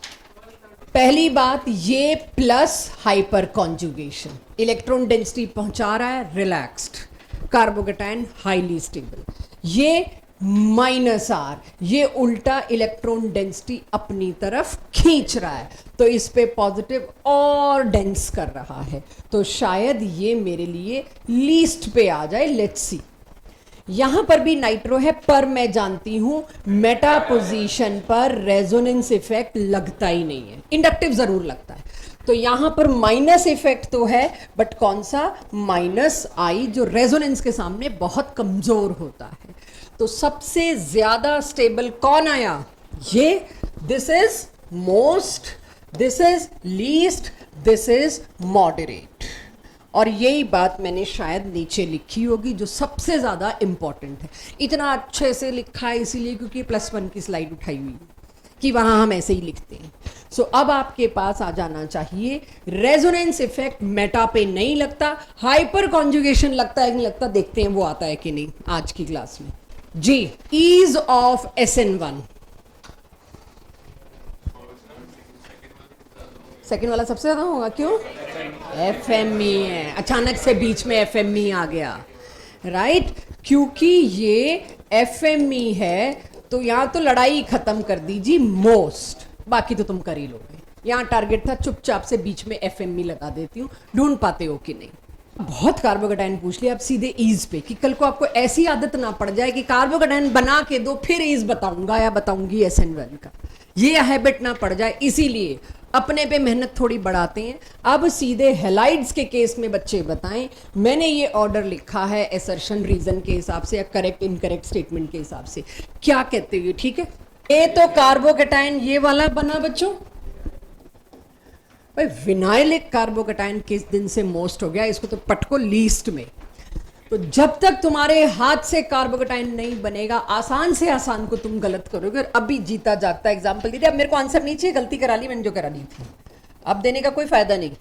Speaker 1: पहली बात, ये plus hyper conjugation, electron density पहुंचा रहा है रिलैक्स्ड, कार्बोकैटायन हाईली स्टेबल। ये माइनस आर, ये उल्टा इलेक्ट्रॉन डेंसिटी अपनी तरफ खींच रहा है, तो इस पे पॉजिटिव और डेंस कर रहा है, तो शायद ये मेरे लिए लीस्ट पे आ जाए। लेट्स सी, यहां पर भी नाइट्रो है, पर मैं जानती हूं मेटा पोजीशन पर रेजोनेंस इफेक्ट लगता ही नहीं है, इंडक्टिव जरूर लगता है। तो यहां पर माइनस इफेक्ट तो है, बट कौन सा? माइनस आई, जो रेजोनेंस के सामने बहुत कमजोर होता है। तो सबसे ज्यादा स्टेबल कौन आया? ये, this is most, this is least, this is moderate. और यही बात मैंने शायद नीचे लिखी होगी, जो सबसे ज्यादा इंपॉर्टेंट है। इतना अच्छे से लिखा है इसीलिए क्योंकि +1 की स्लाइड उठाई हुई है कि वहां हम ऐसे ही लिखते हैं। सो अब आपके पास आ जाना चाहिए, रेजोनेंस इफेक्ट मेटा पे नहीं लगता, हाइपर कॉन्जुगेशन लगता है कि नहीं लगता, देखते हैं वो आता है कि नहीं आज की क्लास में। जी, ईज ऑफ SN1, सेकेंड वाला सबसे ज्यादा होगा, क्यों? FME है, अचानक से बीच में FME आ गया, राइट? क्योंकि ये FME है, तो यहां तो लड़ाई खत्म कर दीजिए मोस्ट, बाकी तो तुम कर ही लोगे। यहां टारगेट था चुपचाप से बीच में FME लगा देती हूं, ढूंढ पाते हो कि नहीं। बहुत कार्बोकैटायन पूछ लिया, अब सीधे ईज पे, कि कल को आपको ऐसी आदत ना पड़ जाए कि कार्बोकैटायन बना के दो फिर ईज बताऊंगा या बताऊंगी SN1 का, ये हैबिट ना पड़ जाए, इसीलिए अपने पे मेहनत थोड़ी बढ़ाते हैं। अब सीधे हेलाइड्स के केस में बच्चे बताएं, मैंने ये ऑर्डर लिखा है असर्शन रीजन के हिसाब से या करेक्ट इनकरेक्ट स्टेटमेंट के हिसाब से, क्या कहते हुए? ठीक है, ये तो कार्बोकैटायन ये वाला बना बच्चों, भाई विनाइलिक कार्बोकैटायन किस दिन से मोस्ट हो गया, इसको तो पटको लीस्ट में। तो जब तक तुम्हारे हाथ से कार्बोकैटायन नहीं बनेगा, आसान से आसान को तुम गलत करोगे। और अभी जीता जागता एग्जाम्पल दे दिया, अब मेरे को आंसर नहीं चाहिए, गलती करा ली मैंने जो करा ली थी, अब देने का कोई फायदा नहीं,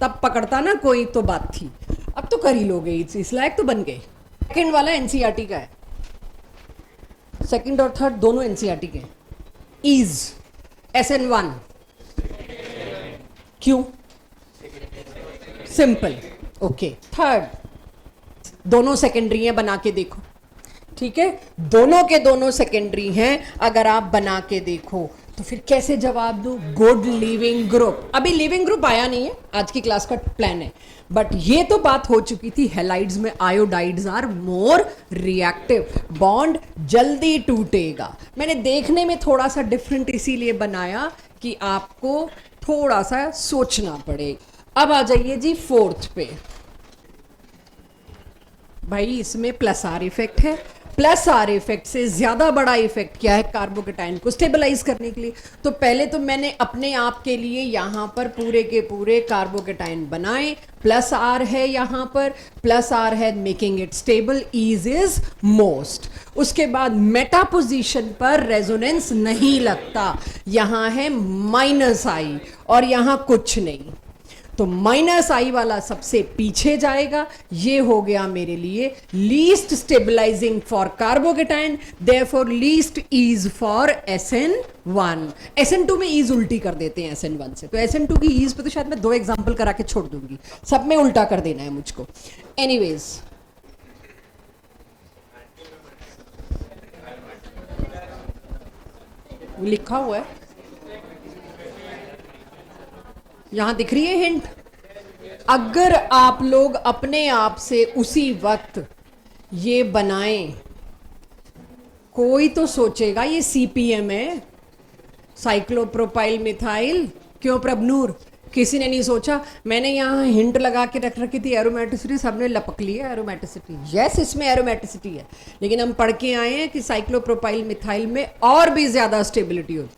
Speaker 1: तब पकड़ता ना कोई तो बात थी, अब तो कर ही लोगे, इस लायक तो बन गए। सेकेंड वाला NCERT का है, सेकेंड और थर्ड दोनों NCERT के। ईज SN1 क्यों? Simple, okay. थर्ड, दोनों सेकेंडरी हैं, बना के देखो। ठीक है, दोनों के दोनों सेकेंडरी हैं, अगर आप बना के देखो तो फिर कैसे जवाब दो? Good leaving group. अभी लिविंग ग्रुप आया नहीं है, आज की क्लास का प्लान है, बट ये तो बात हो चुकी थी, हेलाइड्स में iodides are more reactive, bond जल्दी टूटेगा। मैंने देखने में थोड़ा सा डिफरेंट इसीलिए बनाया कि आपको थोड़ा सा सोचना पड़े। अब आ जाइए जी फोर्थ पे, भाई इसमें +R इफेक्ट है, +R इफेक्ट से ज्यादा बड़ा इफेक्ट क्या है कार्बोकैटायन को स्टेबलाइज करने के लिए? तो पहले तो मैंने अपने आप के लिए यहां पर पूरे के पूरे कार्बोकैटायन बनाए, +R है यहां पर, +R है making it stable, ease is most. उसके बाद मेटा पोजीशन पर रेजोनेंस नहीं लगता, यहां है -I और यहां कुछ नहीं, तो -I वाला सबसे पीछे जाएगा। ये हो गया मेरे लिए least stabilising for carbocation, therefore least ease for SN1। SN2 में ईज उल्टी कर देते हैं SN1 से, तो SN2 की ईज पे तो शायद मैं 2 एग्जांपल करा के छोड़ दूंगी, सब में उल्टा कर देना है मुझको। एनीवेज, लिखा हुआ है यहां, दिख रही है हिंट। अगर आप लोग अपने आप से उसी वक्त ये बनाएं, कोई तो सोचेगा ये CPM है, साइक्लोप्रोपाइल मिथाइल। क्यों प्रभनूर? किसी ने नहीं सोचा, मैंने यहाँ हिंट लगा के रख रखी थी एरोमेटिसिटी, सबने लपक लिया एरोमेटिसिटी। यस, इसमें एरोमेटिसिटी है, लेकिन हम पढ़ के आए हैं कि साइक्लोप्रोपाइल मिथाइल में और भी ज्यादा स्टेबिलिटी होती,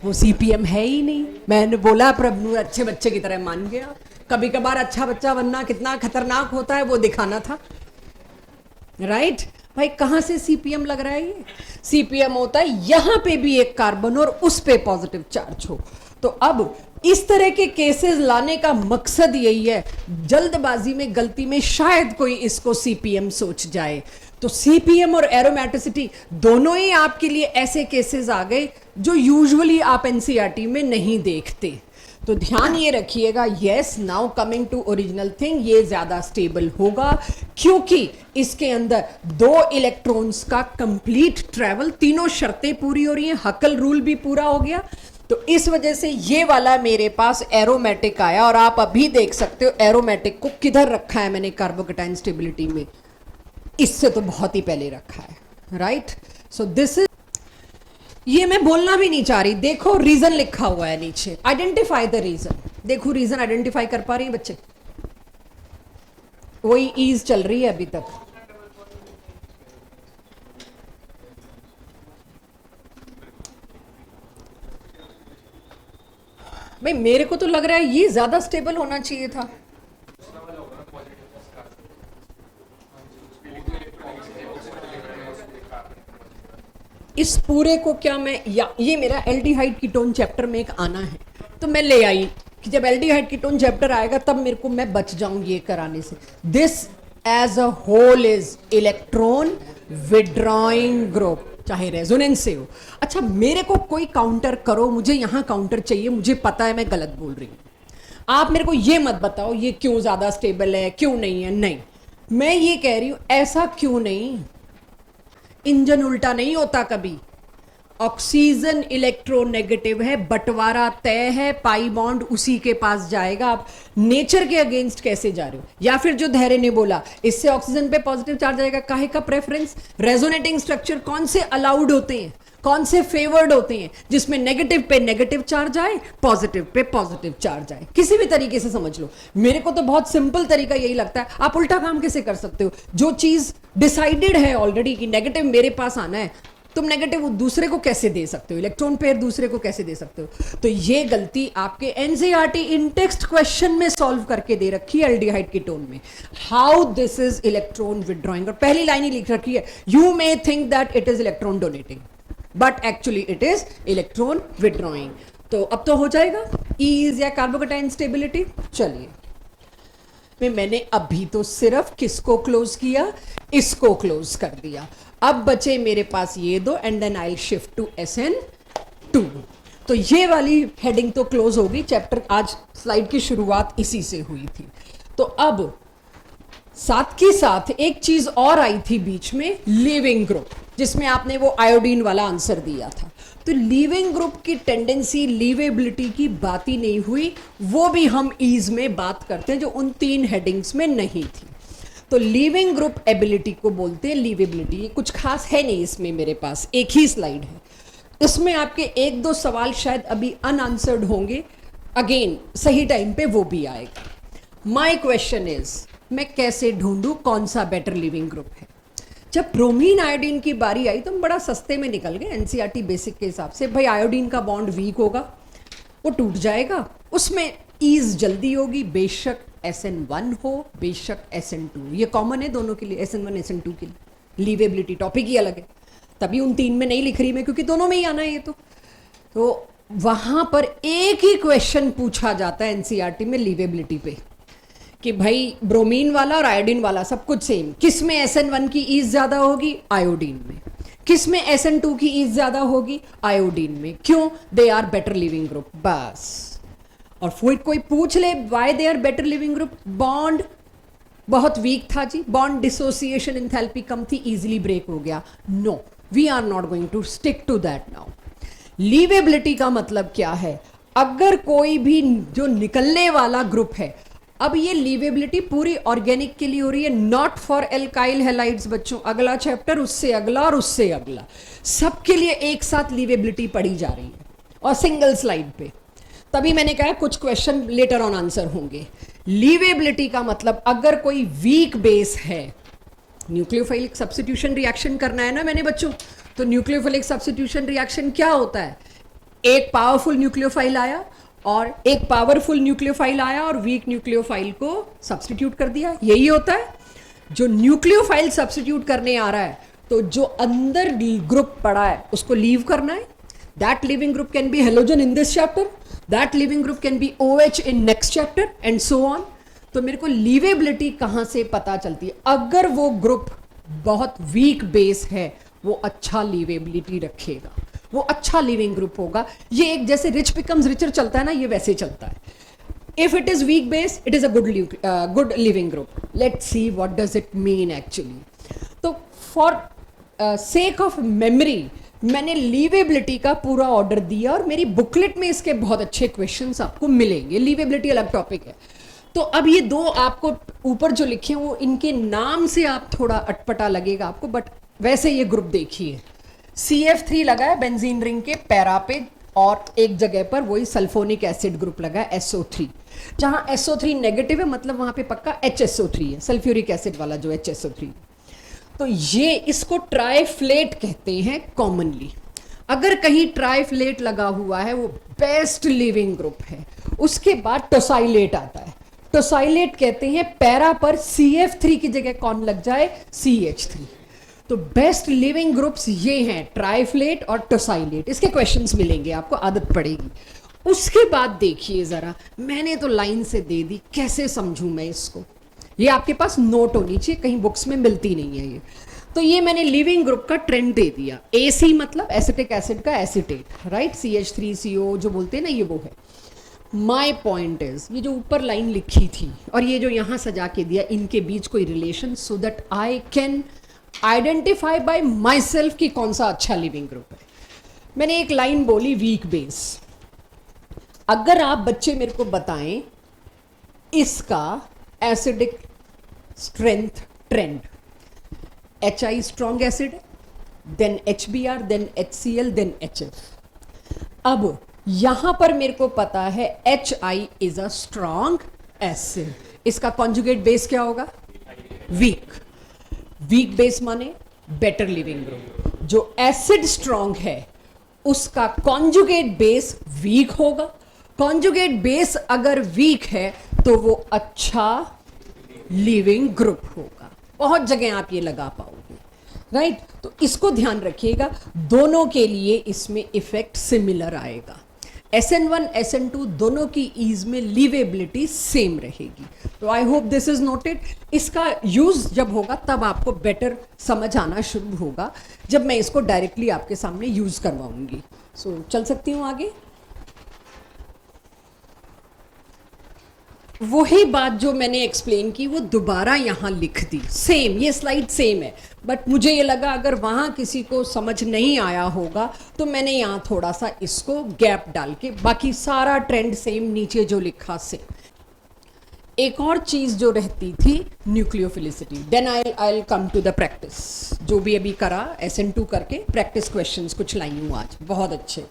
Speaker 1: वो सीपीएम है ही नहीं। मैंने बोला प्रभु अच्छे बच्चे की तरह मान गया, कभी कभार अच्छा बच्चा बनना कितना खतरनाक होता है वो दिखाना था, राइट भाई। कहां से सीपीएम लग रहा है? ये सीपीएम होता है यहां पे भी एक कार्बन और उस पे पॉजिटिव चार्ज हो। तो अब इस तरह के केसेस लाने का मकसद यही है, जल्दबाजी में गलती में शायद कोई इसको सीपीएम सोच जाए। तो सीपीएम और एरोमेटिसिटी दोनों ही आपके लिए ऐसे केसेस आ गए जो यूजुअली आप एनसीईआरटी में नहीं देखते। तो ध्यान ये रखिएगा, yes now coming to original thing, ये ज्यादा स्टेबल होगा क्योंकि इसके अंदर 2 इलेक्ट्रॉन्स का कंप्लीट ट्रैवल, तीनों शर्तें पूरी हो रही हैं, हकल रूल भी पूरा हो गया। तो इस वजह से ये वाला मेरे पास एरोमेटिक आया, और आप अभी देख सकते हो एरोमेटिक को किधर रखा है मैंने कार्बोकेटाइन स्टेबिलिटी में, इससे तो बहुत ही पहले रखा है, राइट। सो दिस इज, ये मैं बोलना भी नहीं चाह रही, देखो रीजन लिखा हुआ है नीचे, आइडेंटिफाई द रीजन। देखो रीजन आइडेंटिफाई कर पा रही है बच्चे? वही ईज चल रही है अभी तक। भाई मेरे को तो लग रहा है ये ज्यादा स्टेबल होना चाहिए था। इस पूरे को क्या मैं, या ये मेरा एल्डिहाइड कीटोन चैप्टर में एक आना है, तो मैं ले आई कि जब एल्डिहाइड कीटोन चैप्टर आएगा तब मेरे को, मैं बच जाऊं ये कराने से। This as a whole is electron withdrawing group, चाहे रेजोनेंस से हो। अच्छा मेरे को कोई काउंटर करो, मुझे यहां काउंटर चाहिए, मुझे पता है मैं गलत बोल रही हूं। आप मेरे को ये मत बताओ ये क्यों ज्यादा स्टेबल है क्यों नहीं है, नहीं, मैं ये कह रही हूं ऐसा क्यों नहीं। इंजन उल्टा नहीं होता कभी, ऑक्सीजन इलेक्ट्रोनेगेटिव है, बंटवारा तय है, पाई बॉन्ड उसी के पास जाएगा। आप नेचर के अगेंस्ट कैसे जा रहे हो? या फिर जो धैर्य ने बोला इससे ऑक्सीजन पे पॉजिटिव चार्ज आएगा, काहे का प्रेफरेंस? रेजोनेटिंग स्ट्रक्चर कौन से अलाउड होते हैं, कौन से फेवर्ड होते हैं? जिसमें नेगेटिव पे नेगेटिव चार्ज आए, पॉजिटिव पे पॉजिटिव चार्ज आए, किसी भी तरीके से समझ लो। मेरे को तो बहुत सिंपल तरीका यही लगता है। आप उल्टा काम कैसे कर सकते हो? जो चीज डिसाइडेड है ऑलरेडी कि नेगेटिव मेरे पास आना है, तुम नेगेटिव दूसरे को कैसे दे सकते हो? इलेक्ट्रॉन पेयर दूसरे को कैसे दे सकते हो? तो ये गलती आपके एनसीईआरटी इन टेक्स्ट क्वेश्चन में सॉल्व करके दे रखी है एल्डिहाइड कीटोन में, how this is electron withdrawing. और पहली लाइन ही लिख रखी है, you may think that it is electron donating but actually it is electron withdrawing. तो अब तो हो जाएगा ईज या कार्बोकेटाइन स्टेबिलिटी। चलिए मैंने अभी तो सिर्फ किसको क्लोज किया, इसको क्लोज कर दिया। अब बचे मेरे पास ये दो, and then I shift to SN2। तो ये वाली हेडिंग तो क्लोज होगी, चैप्टर आज स्लाइड की शुरुआत इसी से हुई थी। तो अब साथ के साथ एक चीज और आई थी बीच में, लीविंग ग्रुप, जिसमें आपने वो आयोडीन वाला आंसर दिया था। तो लीविंग ग्रुप की टेंडेंसी, लीवेबिलिटी की बात ही नहीं हुई, वो भी हम ईज में बात करते हैं जो उन 3 हेडिंग्स में नहीं थी। तो लीविंग ग्रुप एबिलिटी को बोलते हैं लीवेबिलिटी। कुछ खास है नहीं इसमें, मेरे पास एक ही स्लाइड है, इसमें आपके 1-2 सवाल शायद अभी अनआंसर्ड होंगे, अगेन सही टाइम पे वो भी आएगा। माय क्वेश्चन इज, मैं कैसे ढूंढूं कौन सा बेटर लिविंग ग्रुप है? जब ब्रोमीन आयोडीन की बारी आई तो हम बड़ा सस्ते में निकल गए एनसीईआरटी बेसिक के हिसाब से। भाई आयोडीन का बॉन्ड वीक होगा, वो टूट जाएगा, उसमें ईज जल्दी होगी, बेशक SN1 हो बेशक SN2, ये कॉमन है दोनों के लिए, SN1 SN2 के लिए। लीवेबिलिटी टॉपिक ही अलग है, तभी उन 3 में नहीं लिख रही मैं, क्योंकि दोनों में ही आना है ये तो वहां पर एक ही क्वेश्चन पूछा जाता है एनसीईआरटी में लीवेबिलिटी पे, कि भाई ब्रोमीन वाला और आयोडीन वाला सब कुछ सेम, किस में SN1 की ईज ज्यादा होगी? आयोडीन में। किस में SN2 की ईज ज्यादा होगी? आयोडीन में। क्यों? They are better leaving group, बस। और फिर कोई पूछ ले why they are better leaving group, bond बहुत वीक था जी, बॉन्ड डिसोसिएशन एंथैल्पी कम थी, इजीली ब्रेक हो गया। No, we are not going to stick to that now. Leavability का मतलब क्या है? अगर कोई भी जो निकलने वाला ग्रुप है, अब ये लीवेबिलिटी पूरी ऑर्गेनिक के लिए हो रही है, नॉट फॉर एल्काइल हैलाइड्स। बच्चों अगला चैप्टर, उससे अगला और उससे अगला, सबके लिए एक साथ लीवेबिलिटी पढ़ी जा रही है और सिंगल स्लाइड पे। तभी मैंने कहा कुछ क्वेश्चन लेटर ऑन आंसर होंगे। लीवेबिलिटी का मतलब अगर कोई वीक बेस है, न्यूक्लियोफाइलिक सब्स्टिट्यूशन रिएक्शन करना है ना मैंने बच्चों, तो न्यूक्लियोफाइलिक सब्स्टिट्यूशन रिएक्शन क्या होता है, एक पावरफुल न्यूक्लियोफाइल आया और एक पावरफुल न्यूक्लियोफाइल आया और वीक न्यूक्लियोफाइल को सब्स्टिट्यूट कर दिया, यही होता है। जो न्यूक्लियोफाइल सब्स्टिट्यूट करने आ रहा है तो जो अंदर ग्रुप पड़ा है उसको लीव करना है। That leaving group can be halogen in this chapter, that leaving group can be OH in next chapter and so on. तो मेरे को लीवेबिलिटी कहां से पता चलती है, अगर वो ग्रुप बहुत वीक बेस है वो अच्छा लीवेबिलिटी रखेगा, वो अच्छा लिविंग ग्रुप होगा। ये एक जैसे रिच बिकम्स रिचर चलता है ना, ये वैसे चलता है। If it is weak base it is a good leaving group. Let's see what does it mean actually. तो फॉर सेक ऑफ मेमोरी मैंने लीवेबिलिटी का पूरा ऑर्डर दिया और मेरी बुकलेट में इसके बहुत अच्छे क्वेश्चंस आपको मिलेंगे। लीवेबिलिटी अलग टॉपिक है। तो अब ये दो आपको ऊपर जो लिखे हैं वो इनके नाम से आप थोड़ा अटपटा लगेगा आपको, बट वैसे ये ग्रुप देखिए, CF3 लगा है बेंजीन रिंग के पैरा पे और एक जगह पर वही सल्फोनिक एसिड ग्रुप लगा है SO3। जहां SO3 नेगेटिव है मतलब वहां पे पक्का HSO3 है, सल्फ्यूरिक एसिड वाला जो HSO3। तो ये इसको ट्राइफ्लेट कहते हैं कॉमनली। अगर कहीं ट्राइफ्लेट लगा हुआ है वो बेस्ट लिविंग ग्रुप है। उसके बाद टोसाइलेट आता है, टोसाइलेट कहते हैं पैरा पर CF3 की जगह कौन लग जाए, CH3। तो बेस्ट लिविंग ग्रुप्स ये हैं ट्राइफ्लेट और टोसाइलेट। इसके क्वेश्चंस मिलेंगे आपको, आदत पड़ेगी। उसके बाद देखिए जरा, मैंने तो लाइन से दे दी, कैसे समझूं मैं इसको, ये आपके पास नोट होनी चाहिए, कहीं बुक्स में मिलती नहीं है ये। तो ये मैंने लिविंग ग्रुप का ट्रेंड दे दिया। AC मतलब एसिटिक एसिड का एसिटेट, राइट, CH3CO जो बोलते हैं ना, ये वो है। माई पॉइंट इज ये जो ऊपर लाइन लिखी थी और ये जो यहाँ सजा के दिया, इनके बीच कोई relation, so that I can identify bye my self कि कौन सा अच्छा लिविंग ग्रुप है। मैंने एक लाइन बोली वीक बेस। अगर आप बच्चे मेरे को बताएं इसका acidic strength trend, HI strong acid, then HBr, then HCl, then HF। अब यहां पर मेरे को पता है HI is a strong acid, इसका कॉन्जुगेट बेस क्या होगा, वीक। वीक बेस माने बेटर लिविंग ग्रुप। जो एसिड स्ट्रॉन्ग है उसका कॉन्जुगेट बेस वीक होगा। कॉन्जुगेट बेस अगर वीक है तो वो अच्छा लिविंग ग्रुप होगा। बहुत जगह आप ये लगा पाओगे, राइट। तो इसको ध्यान रखिएगा, दोनों के लिए इसमें इफेक्ट सिमिलर आएगा। SN1 SN2 दोनों की ईज में लीवेबिलिटी सेम रहेगी। तो I hope this is noted. इसका यूज जब होगा तब आपको बेटर समझ आना शुरू होगा, जब मैं इसको डायरेक्टली आपके सामने यूज करवाऊंगी। सो चल सकती हूँ आगे। वही बात जो मैंने एक्सप्लेन की वो दोबारा यहाँ लिख दी, सेम, ये स्लाइड सेम है, बट मुझे ये लगा अगर वहाँ किसी को समझ नहीं आया होगा तो मैंने यहाँ थोड़ा सा इसको गैप डाल के, बाकी सारा ट्रेंड सेम, नीचे जो लिखा सेम। एक और चीज़ जो रहती थी nucleophilicity, then I come to the practice. जो भी अभी करा SN2 करके प्रैक्टिस क्वेश्चंस कुछ लाई हूँ आज, बहुत अच्छे।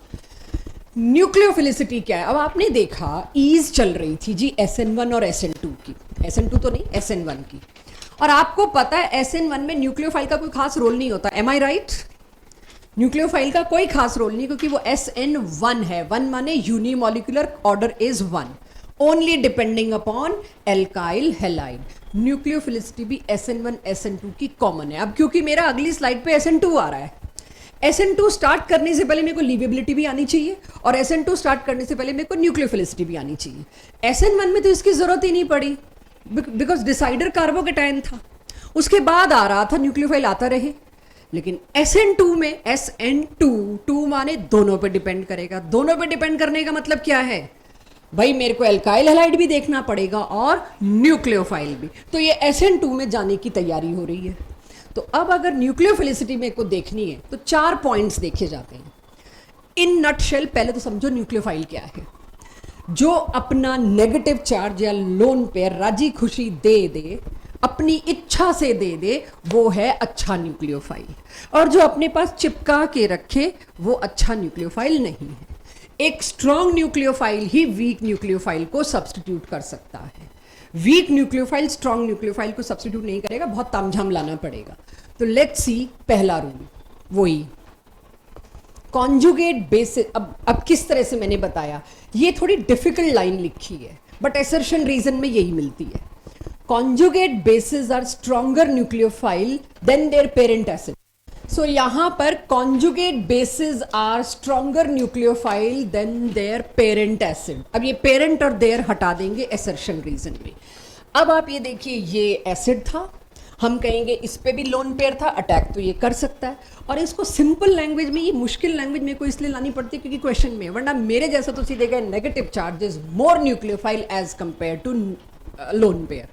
Speaker 1: न्यूक्लियोफिलिसिटी क्या है, अब आपने देखा ईज चल रही थी जी SN1 और SN2 की, SN2 तो नहीं SN1 की, और आपको पता है SN1 में न्यूक्लियोफाइल का कोई खास रोल नहीं होता, एम आई राइट। न्यूक्लियोफाइल का कोई खास रोल नहीं, क्योंकि वो SN1 है, 1 माने unimolecular order is 1, only depending upon alkyl halide. Nucleophilicity भी SN1 SN2 की कॉमन है। अब क्योंकि मेरा अगली स्लाइड पे SN2 आ रहा है, SN2 स्टार्ट करने से पहले मेरे को लीवेबिलिटी भी आनी चाहिए और SN2 स्टार्ट करने से पहले मेरे को न्यूक्लियोफिलिसिटी भी आनी चाहिए। SN1 में तो इसकी जरूरत ही नहीं पड़ी, बिकॉज डिसाइडर कार्बोकेटायन था, उसके बाद आ रहा था, न्यूक्लियोफाइल आता रहे। लेकिन SN2 में SN2 माने दोनों पे डिपेंड करेगा। दोनों पे डिपेंड करने का मतलब क्या है भाई, मेरे को एल्काइल हैलाइड भी देखना पड़ेगा और न्यूक्लियोफाइल भी। तो ये SN2 में जाने की तैयारी हो रही है। तो अब अगर न्यूक्लियोफिलिसिटी में को देखनी है तो 4 पॉइंट्स देखे जाते हैं इन नटशेल। पहले तो समझो न्यूक्लियोफाइल क्या है। जो अपना नेगेटिव चार्ज या लोन पेयर राजी खुशी दे दे, अपनी इच्छा से दे दे, वो है अच्छा न्यूक्लियोफाइल। और जो अपने पास चिपका के रखे वो अच्छा न्यूक्लियोफाइल नहीं है। एक स्ट्रॉन्ग न्यूक्लियोफाइल ही वीक न्यूक्लियोफाइल को सब्स्टिट्यूट कर सकता है। वीक न्यूक्लियोफाइल स्ट्रॉन्ग न्यूक्लियोफाइल को सब्स्टिट्यूट नहीं करेगा, बहुत तामझाम लाना पड़ेगा। तो लेट्स सी पहला रूल, वही कॉन्जुगेट बेसिस। अब किस तरह से मैंने बताया, ये थोड़ी डिफिकल्ट लाइन लिखी है बट असर्शन रीजन में यही मिलती है। Conjugate bases are stronger nucleophile than their parent acid. So यहां पर conjugate bases are stronger nucleophile than their parent acid. अब ये पेरेंट और देयर हटा देंगे असर्शन रीजन में। अब आप ये देखिए, ये एसिड था, हम कहेंगे इस पे भी लोन पेयर था, अटैक तो ये कर सकता है। और इसको सिंपल लैंग्वेज में, ये मुश्किल लैंग्वेज में को इसलिए लानी पड़ती है क्योंकि क्वेश्चन में, वरना मेरे जैसा तो सीधे गए negative charges more nucleophile as compare to lone pair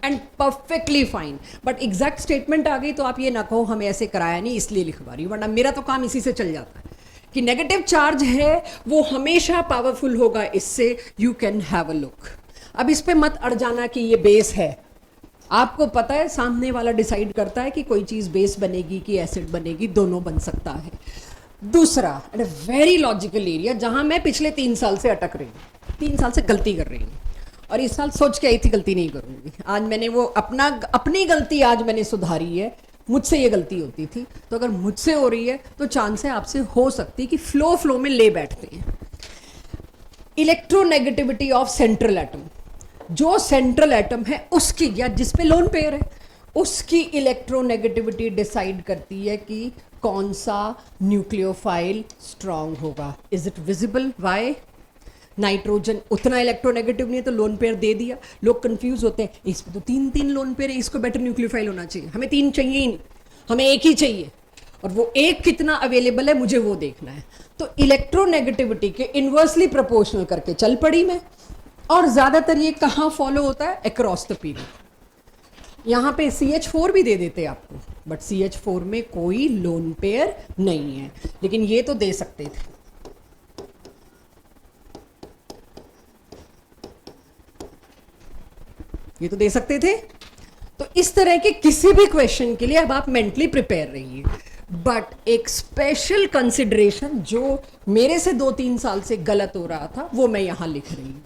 Speaker 1: and perfectly fine. But exact statement आ गई तो आप ये ना कहो हमें ऐसे कराया नहीं इसलिए लिखवा रही हूँ, वरना मेरा तो काम इसी से चल जाता है कि नेगेटिव चार्ज है वो हमेशा पावरफुल होगा इससे। You can have a look. अब इस पे मत अड़ जाना कि ये बेस है, आपको पता है सामने वाला डिसाइड करता है कि कोई चीज बेस बनेगी कि एसिड बनेगी, दोनों बन सकता है। दूसरा at a very logical area जहां मैं पिछले 3 साल से अटक रही हूँ, 3 साल से गलती कर रही हूँ और इस साल सोच के आई थी गलती नहीं करूंगी। आज मैंने वो अपनी गलती आज मैंने सुधारी है। मुझसे ये गलती होती थी, तो अगर मुझसे हो रही है तो चांस है आपसे हो सकती है कि फ्लो में ले बैठते हैं। इलेक्ट्रोनेगेटिविटी ऑफ सेंट्रल एटम, जो सेंट्रल एटम है उसकी या जिसपे लोन पेयर है उसकी इलेक्ट्रोनेगेटिविटी डिसाइड करती है कि कौन सा न्यूक्लियोफाइल स्ट्रांग होगा। Is it visible? Why? Nitrogen उतना इलेक्ट्रोनेगेटिव नहीं है तो लोन पेयर दे दिया। लोग कंफ्यूज होते हैं, इस पे तो 3 लोन पेयर है, इसको बेटर न्यूक्लियोफाइल होना चाहिए। हमें 3 चाहिए ही नहीं, हमें एक ही चाहिए और वो एक कितना अवेलेबल है मुझे वो देखना है। तो इलेक्ट्रोनेगेटिविटी के इनवर्सली प्रोपोर्शनल करके चल पड़ी मैं। और ज्यादातर ये कहाँ फॉलो होता है? Across the period. यहां पे CH4 भी दे देते आपको, बट CH4 में कोई लोन पेयर नहीं है, लेकिन ये तो दे सकते थे। ये तो दे सकते थे। तो इस तरह के किसी भी क्वेश्चन के लिए अब आप मेंटली प्रिपेयर रहिए। बट एक स्पेशल कंसिडरेशन जो मेरे से 2-3 साल से गलत हो रहा था वो मैं यहां लिख रही हूं।